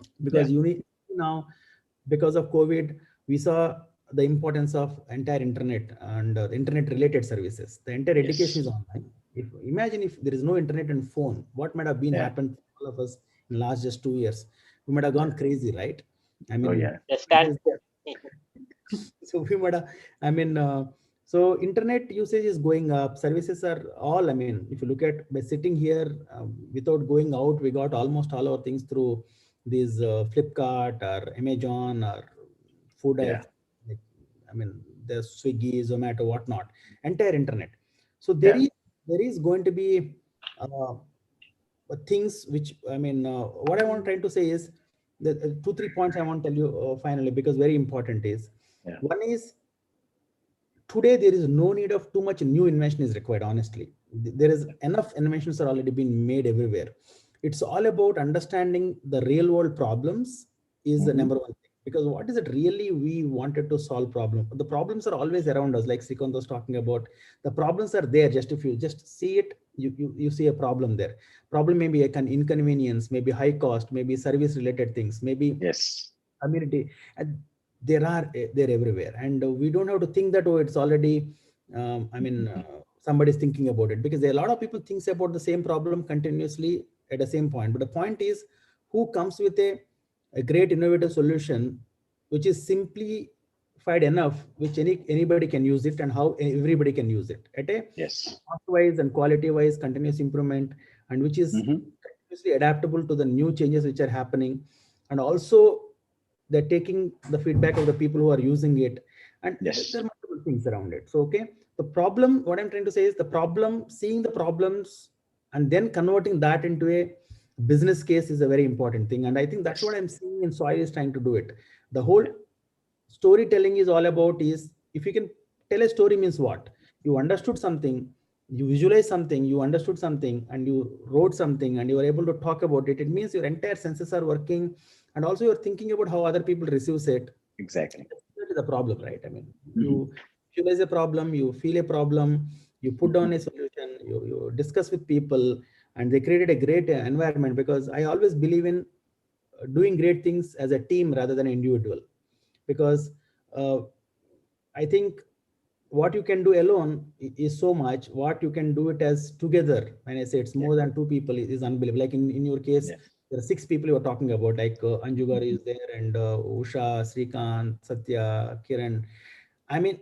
Yeah. Because you need now, because of COVID, we saw the importance of entire internet and internet related services. The entire education Yes. is online. If imagine if there is no internet and phone, what might have been Yeah. happened to all of us in last just 2 years? We might have Yeah. gone crazy, right? I Oh mean, yeah. The stand. so we might have, I mean, so internet usage is going up. Services are all, I mean, if you look at by sitting here without going out, we got almost all our things through these Flipkart or Amazon or food Yeah. apps. Like, I mean, there's Swiggy, Zomato, whatnot, entire internet. So Yeah. there is going to be uh, things which, I mean, what I want trying to say is the 2 3 points I want to tell you finally, because very important is, Yeah. one is, today there is no need of too much new invention is required. Honestly, there is enough inventions are already being made everywhere. It's all about understanding the real world problems is the Mhm. number one thing, because what is it really we wanted to solve? The problems are always around us, like Sikant was talking about. The problems are there, just if you just see it, you see a problem there. Problem may be an inconvenience, maybe high cost, maybe service related things, maybe Yes. community, and they're everywhere, and we don't have to think that, oh, it's already I mean, somebody's thinking about it, because there are a lot of people thinks about the same problem continuously at the same point. But the point is, who comes with a great innovative solution which is simplified enough, which anybody can use it, and how everybody can use it at a Yes. cost wise and quality wise, continuous improvement, and which is Mhm. continuously adaptable to the new changes which are happening. And also they're taking the feedback of the people who are using it, and Yes. there are multiple things around it. So okay, the problem, what I'm trying to say is, the problem, seeing the problems and then converting that into a business case is a very important thing, and I think that's what Yes. I'm seeing in Soil is trying to do it. The whole Yeah. storytelling is all about is, if you can tell a story, means what? You understood something, you visualize something, you understood something, and you wrote something, and you are able to talk about it. It means your entire senses are working, and also you're thinking about how other people receives it. Exactly. That is the problem, right? I mean, Mhm. you visualize a problem, you feel a problem, you put down Mhm. a solution, you discuss with people, and they created a great environment. Because I always believe in doing great things as a team rather than an individual, because uh, I think what you can do alone is so much. What you can do it as together, when I say it's Yeah. more than two people, is unbelievable. Like in your case, Yes. there are 6 people you are talking about, like Anjugar Mhm. is there, and Usha, Srikant, Satya, Kiran. I mean,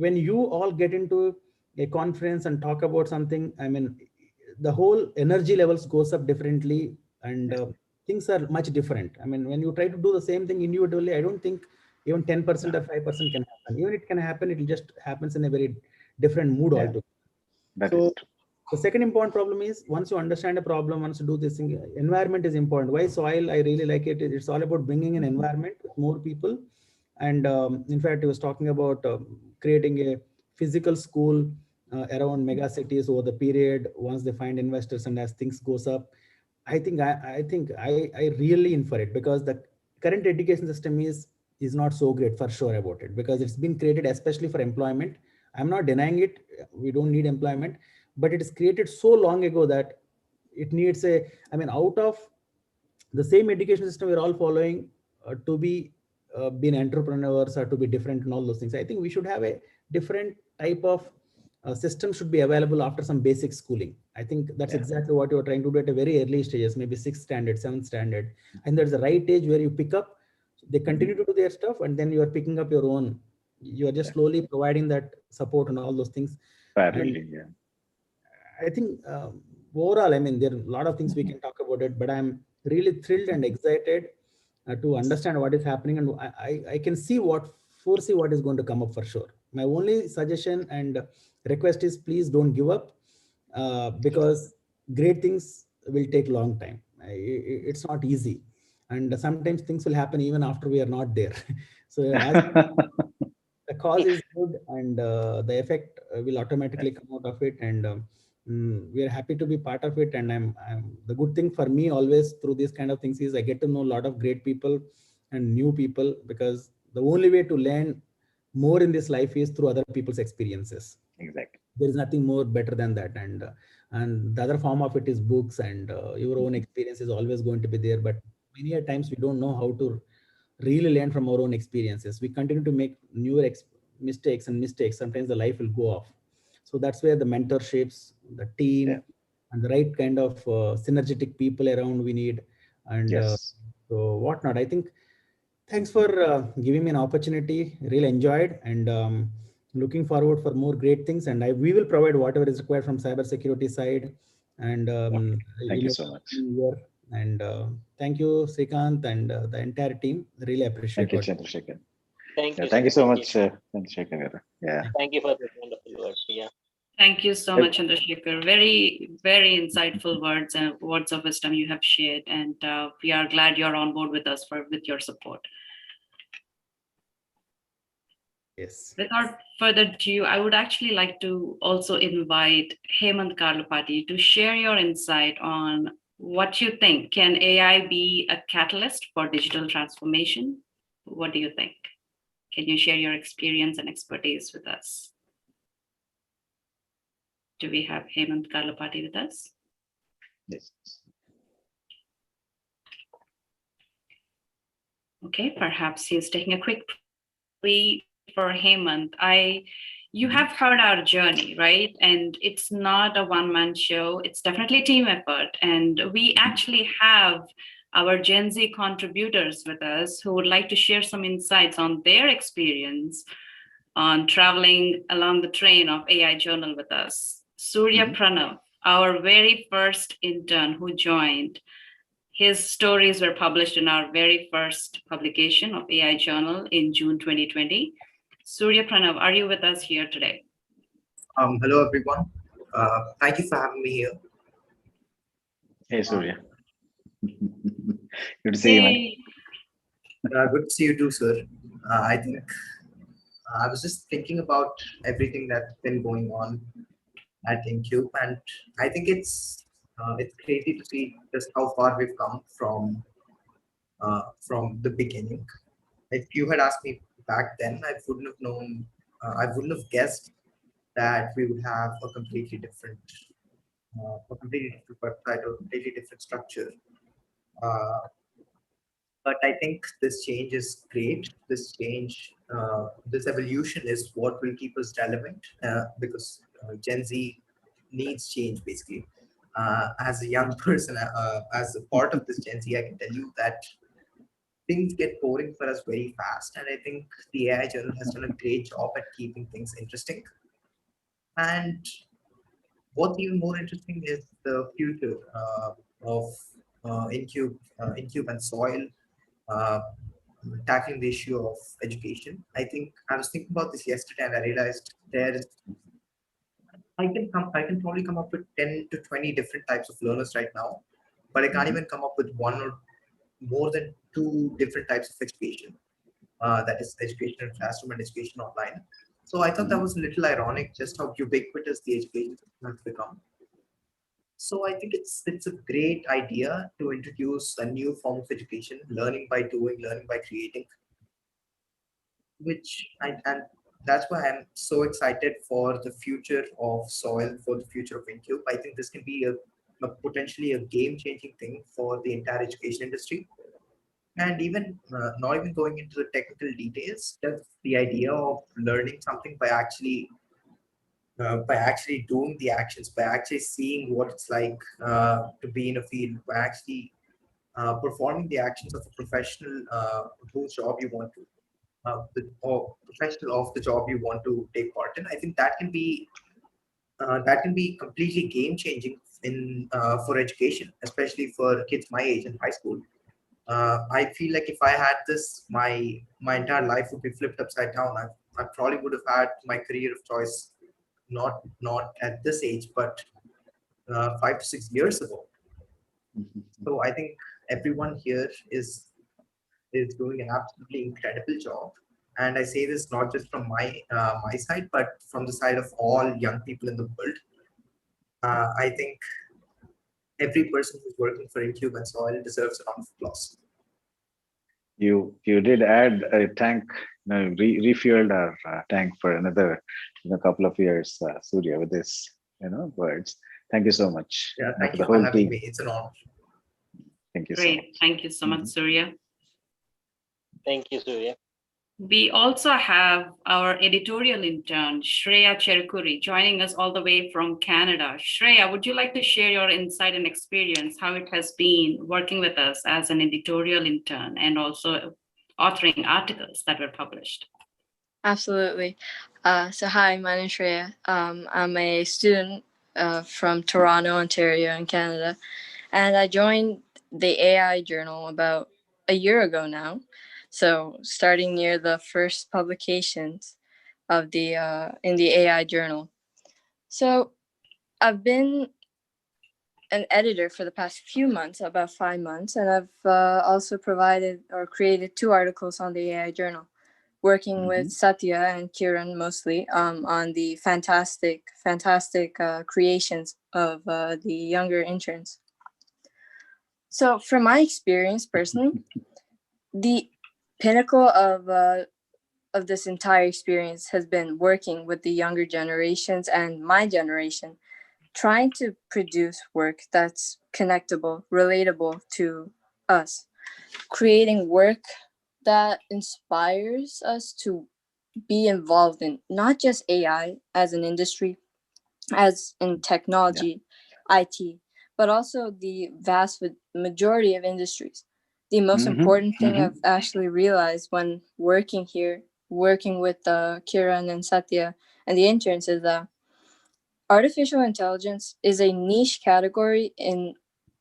when you all get into a conference and talk about something, I mean, the whole energy levels goes up differently, and Yes. things are much different. I mean, when you try to do the same thing individually, I don't think even 10% No. or 5% can happen. Even it can happen, it just happens in a very different mood Yeah. altogether. That is So true. the second important problem is, once you understand a problem, once you do this thing, environment is important. Why soil? I really like it. It's all about bringing an Mhm. environment with more people. And in fact, he was talking about creating a physical school around mega cities over the period, once they find investors and as things goes up. I think I really in for it, because the current education system is not so great for sure about it, because it's been created especially for employment. I'm not denying it. We don't need employment, but it is created so long ago that it needs a, I mean, out of the same education system we're all following to be entrepreneurs or to be different and all those things. I think we should have a different type of system should be available after some basic schooling. I think that's exactly what you're trying to do at a very early stages, maybe 6th standard, 7th standard. And there's the right age where you pick up, they continue to do their stuff, and then you are picking up your own. You are just slowly providing that support and all those things. Parallelly, I think overall, I mean, there are a lot of things we can talk about it, but I'm really thrilled and excited to understand what is happening, and I can foresee what is going to come up for sure. My only suggestion and request is please don't give up because great things will take a long time. It's not easy, and sometimes things will happen even after we are not there. So as the cause is good, and the effect will automatically come out of it, and we are happy to be part of it. And I'm the good thing for me always through these kind of things is I get to know a lot of great people and new people, because the only way to learn more in this life is through other people's experiences. Exactly. There is nothing more better than that, and the other form of it is books, and your own experience is always going to be there, but many a times we don't know how to really learn from our own experiences. We continue to make newer mistakes, sometimes the life will go off. So that's where the mentorships, the team, and the right kind of synergetic people around we need, and so whatnot. I think thanks for giving me an opportunity. Really enjoyed, and looking forward for more great things. And we will provide whatever is required from cybersecurity side. And thank you so much. And thank you, Srikanth, and the entire team. Really appreciate it. Thank you, Chandrasekhar. Thank you so much, Chandrasekhar. Thank you for the wonderful words. Thank you so much, Chandrasekhar. Very, very insightful words and words of wisdom you have shared. And we are glad you're on board with us with your support. Yes. Without further ado, I would actually like to also invite Hemant Karlapati to share your insight on what you think. Can AI be a catalyst for digital transformation? What do you think? Can you share your experience and expertise with us? Do we have Hemant Karlapati with us? Yes. Okay, perhaps he's taking a quick plea for Hemant. You have heard our journey, right? And it's not a one-man show. It's definitely a team effort. And we actually have our Gen Z contributors with us who would like to share some insights on their experience on traveling along the train of AI Journal with us. Surya Pranav, our very first intern who joined, his stories were published in our very first publication of AI Journal in June 2020. Surya Pranav, are you with us here today? Hello, everyone. Thank you for having me here. Hey, Surya. Good to see you, man. Good to see you too, sir. I think I was just thinking about everything that's been going on at InCube, and I think it's crazy to see just how far we've come from the beginning. If you had asked me back then, I wouldn't have known. I wouldn't have guessed that we would have a completely different website or completely different structure. But I think this change is great. This change, this evolution is what will keep us relevant because Gen Z needs change, basically. As a young person, as a part of this Gen Z, I can tell you that things get boring for us very fast. And I think the AI Journal has done a great job at keeping things interesting. And what's even more interesting is the future of InCube and Soil. Tackling the issue of education. I think I was thinking about this yesterday, and I realized I can probably come up with 10 to 20 different types of learners right now, but I can't even come up with one or more than 2 different types of education. That is education in classroom and education online. So I thought that was a little ironic, just how ubiquitous the education has become. So I think it's a great idea to introduce a new form of education, learning by doing, learning by creating, and that's why I'm so excited for the future of Soil, for the future of InCube. I think this can be a potentially a game-changing thing for the entire education industry. And even not even going into the technical details, just the idea of learning something by actually doing the actions, by actually seeing what it's like to be in a field, by actually performing the actions of a professional whose job you want to, or professional of the job you want to take part in. I think that can be completely game changing in for education, especially for kids my age in high school. I feel like if I had this, my entire life would be flipped upside down. I probably would have had my career of choice not at this age, but 5 to 6 years ago. So I think everyone here is doing an absolutely incredible job. And I say this not just from my side, but from the side of all young people in the world. I think every person who's working for Incube and Soil deserves a round of applause. You did add a tank, refueled our tank for another couple of years, Surya, with this words. Thank you so much. Yeah, thank for you the for whole having team. me. It's an honor. Thank you so Great. much. Thank you so much, Surya. Thank you, Surya. We also have our editorial intern, Shreya Cherukuri, joining us all the way from Canada. Shreya, would you like to share your insight and experience, how it has been working with us as an editorial intern and also authoring articles that were published? Absolutely. So hi, my name is Shreya. I'm a student from Toronto, Ontario in Canada. And I joined the AI Journal about a year ago now. So starting near the first publications of the in the AI Journal. So I've been an editor for the past few months, about 5 months, and I've also provided or created 2 articles on the AI Journal, working with Satya and Kiran mostly on the fantastic creations of the younger interns. So from my experience personally, the pinnacle of this entire experience has been working with the younger generations and my generation, trying to produce work that's connectable, relatable to us, creating work that inspires us to be involved in not just AI as an industry, as in technology, IT, but also the vast majority of industries. The most important thing I've actually realized when working here, working with Kiran and Satya and the interns is that artificial intelligence is a niche category in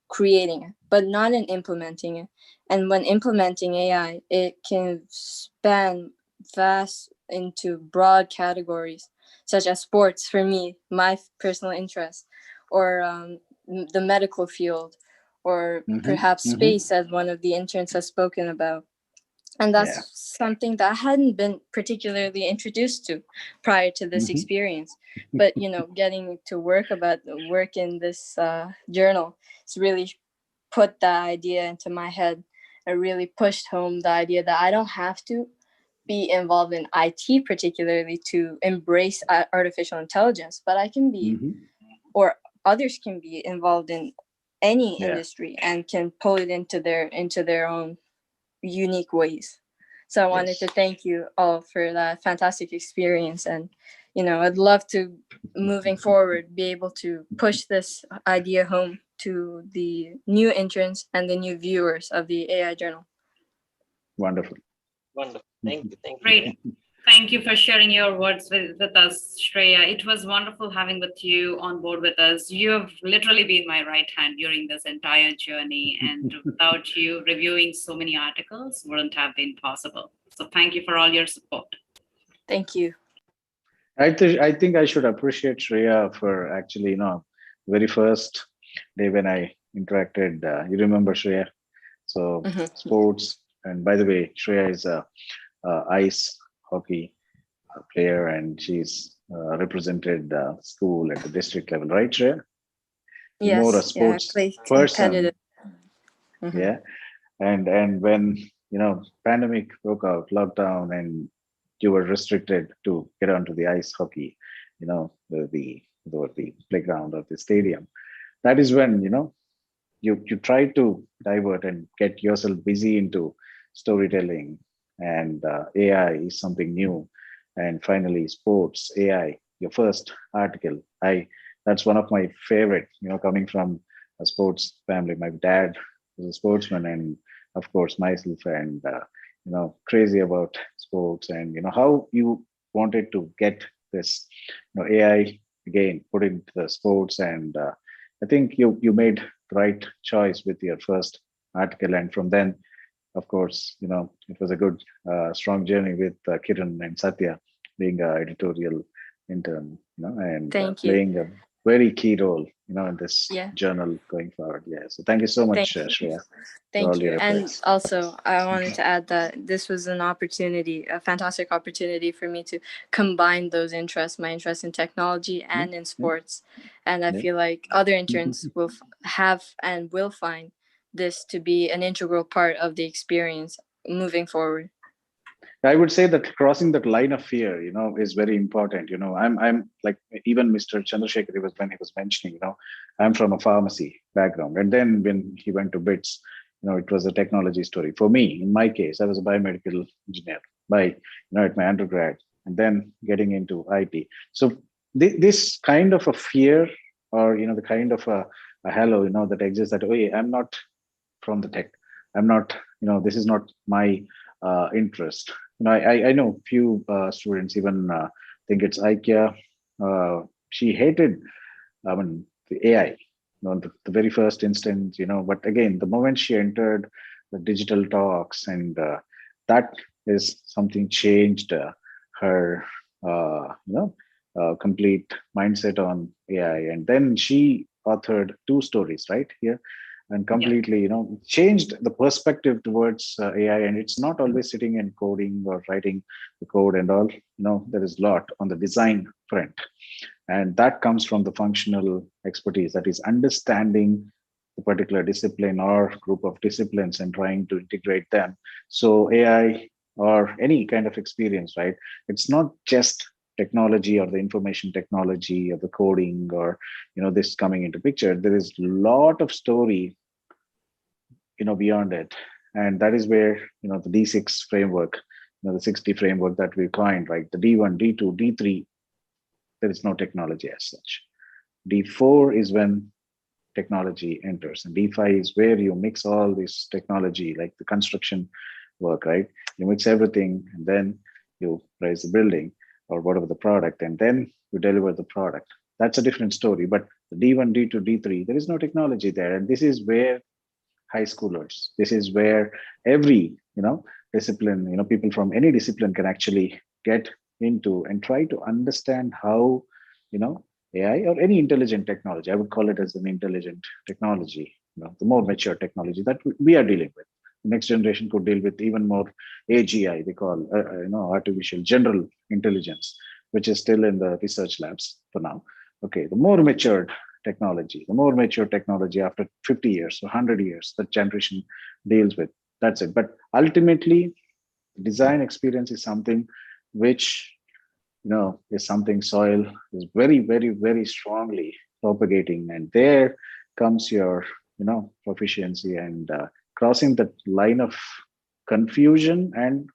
creating it, but not in implementing it. And when implementing AI, it can span vast into broad categories, such as sports for me, my personal interest, or the medical field, or perhaps space, as one of the interns has spoken about. And that's something that I hadn't been particularly introduced to prior to this experience. But, getting to work in this journal, it's really put that idea into my head and really pushed home the idea that I don't have to be involved in IT particularly to embrace artificial intelligence, but I can be, or others can be involved in any industry and can pull it into their own unique ways. So I wanted to thank you all for that fantastic experience. And, I'd love to, moving forward, be able to push this idea home to the new interns and the new viewers of the AI Journal. Wonderful. Wonderful. Thank you. Thank you. Great. Thank you for sharing your words with us, Shreya. It was wonderful having with you on board with us. You have literally been my right hand during this entire journey, and without you, reviewing so many articles wouldn't have been possible. So thank you for all your support. Thank you. I think I should appreciate Shreya for actually, very first day when I interacted. You remember Shreya? So sports, and by the way, Shreya is a ice hockey player, and she's represented school at the district level, right, Shreya? Yes, more a sports person. Yeah, and when pandemic broke out, lockdown, and you were restricted to get onto the ice hockey, the playground or the stadium. that is when, you try to divert and get yourself busy into storytelling, and AI is something new. And finally, sports, AI, your first article. That's one of my favorite, coming from a sports family. My dad was a sportsman, and of course myself, and crazy about sports, and how you wanted to get this, AI again put into the sports. And I think you made the right choice with your first article, and from then, of course, it was a good, strong journey with Kiran and Satya being an editorial intern, and Thank you. playing a very key role, in this Yeah. journal going forward. Yeah. So thank you so much, Thank you. Shreya. Thank all you. your And efforts. also, I wanted to add that this was an opportunity, a fantastic opportunity for me to combine those interests, my interest in technology and in sports. And I Yeah. feel like other interns will have and will find this to be an integral part of the experience moving forward. I would say that crossing that line of fear, is very important. I'm like, even Mr. Chandrasekhar, when he was mentioning, I'm from a pharmacy background. And then when he went to BITS, it was a technology story. For me, in my case, I was a biomedical engineer at my undergrad, and then getting into IT. So this kind of a fear, or, the kind of a halo, that exists, that, oh, yeah, I'm not from the tech. I'm not, this is not my interest. I know few students even think it's IKEA. She hated, the AI, the very first instance, but again, the moment she entered the digital talks, and that is something changed her, complete mindset on AI. And then she authored 2 stories right here, and completely changed the perspective towards AI. And it's not always sitting and coding or writing the code and all. There is a lot on the design front, and that comes from the functional expertise, that is understanding the particular discipline or group of disciplines and trying to integrate them. So AI, or any kind of experience, right, it's not just technology or the information technology or the coding, or this coming into picture. There is a lot of story beyond it. And that is where the D6 framework, the 60 framework that we coined, right, the D1, D2, D3, there is no technology as such. D4 is when technology enters, and D5 is where you mix all this technology, like the construction work, right? You mix everything, and then you raise the building or whatever the product, and then you deliver the product. That's a different story. But the D1, D2, D3, there is no technology there. And this is where high schoolers, this is where every discipline, people from any discipline can actually get into and try to understand how AI or any intelligent technology, I would call it as an intelligent technology, the more mature technology that we are dealing with. The next generation could deal with even more AGI, they call artificial general intelligence, which is still in the research labs for now. Okay, the more matured technology, after 50 years or 100 years, that generation deals with. That's it. But ultimately, design experience is something which is something soil is very, very, very strongly propagating. And there comes your proficiency, and crossing that line of confusion and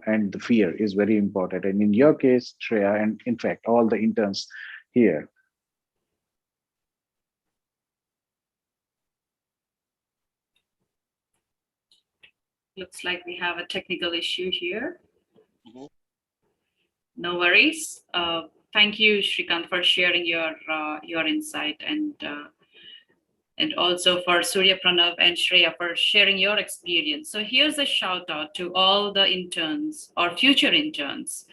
and the fear is very important. And in your case, Shreya, and in fact all the interns here, Looks like we have a technical issue here. Mhm. No worries. Thank you, Shrikant, for sharing your insight, and also for Surya Pranav and Shreya for sharing your experience. So here's a shout out to all the interns or future interns.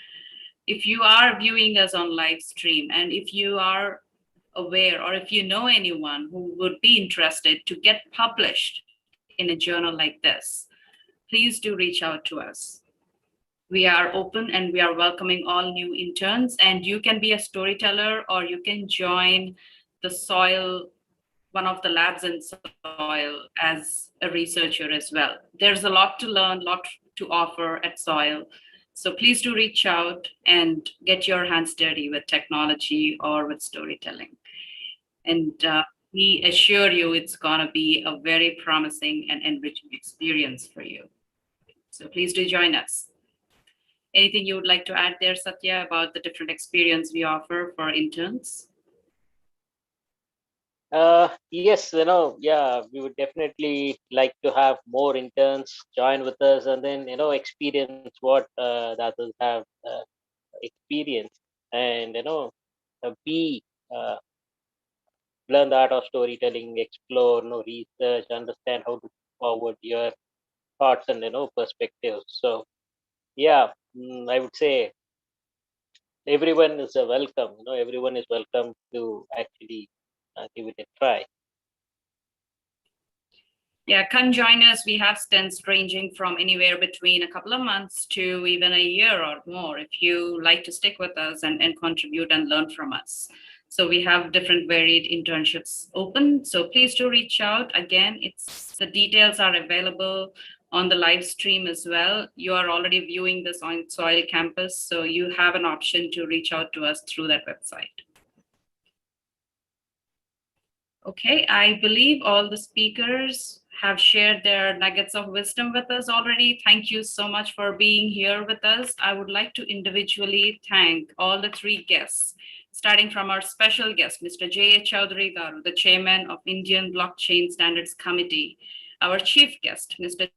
If you are viewing us on live stream, and if you are aware, or if you know anyone who would be interested to get published in a journal like this, please do reach out to us. We are open and we are welcoming all new interns, and you can be a storyteller, or you can join the soil, one of the labs in soil, as a researcher as well. There's a lot to learn, lot to offer at soil. So please do reach out and get your hands dirty with technology or with storytelling. And we assure you it's going to be a very promising and enriching experience for you. So please do join us. Anything you would like to add there, Satya, about the different experience we offer for interns? Yes, we would definitely like to have more interns join with us and then, experience what the others have experienced and, be learn the art of storytelling, explore, research, understand how to forward your thoughts and, perspectives. So, yeah, I would say everyone is welcome. Everyone is welcome to actually give it a try. Yeah, come join us. We have stints ranging from anywhere between a couple of months to even a year or more if you like to stick with us and contribute and learn from us. So we have different varied internships open. So please do reach out. Again, the details are available on the live stream as well. You are already viewing this on Soil Campus, so you have an option to reach out to us through that website. Okay, I believe all the speakers have shared their nuggets of wisdom with us already. Thank you so much for being here with us. I would like to individually thank all the three guests, starting from our special guest, Mr. J.A. Chaudhary Garu, the chairman of Indian Blockchain Standards Committee, our chief guest, Mr.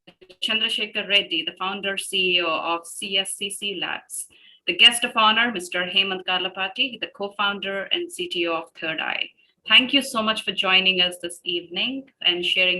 Chandrasekhar Reddy, the founder CEO of CSCC Labs, the guest of honor, Mr. Hemant Karlapati, the co-founder and CTO of Third Eye. Thank you so much for joining us this evening and sharing your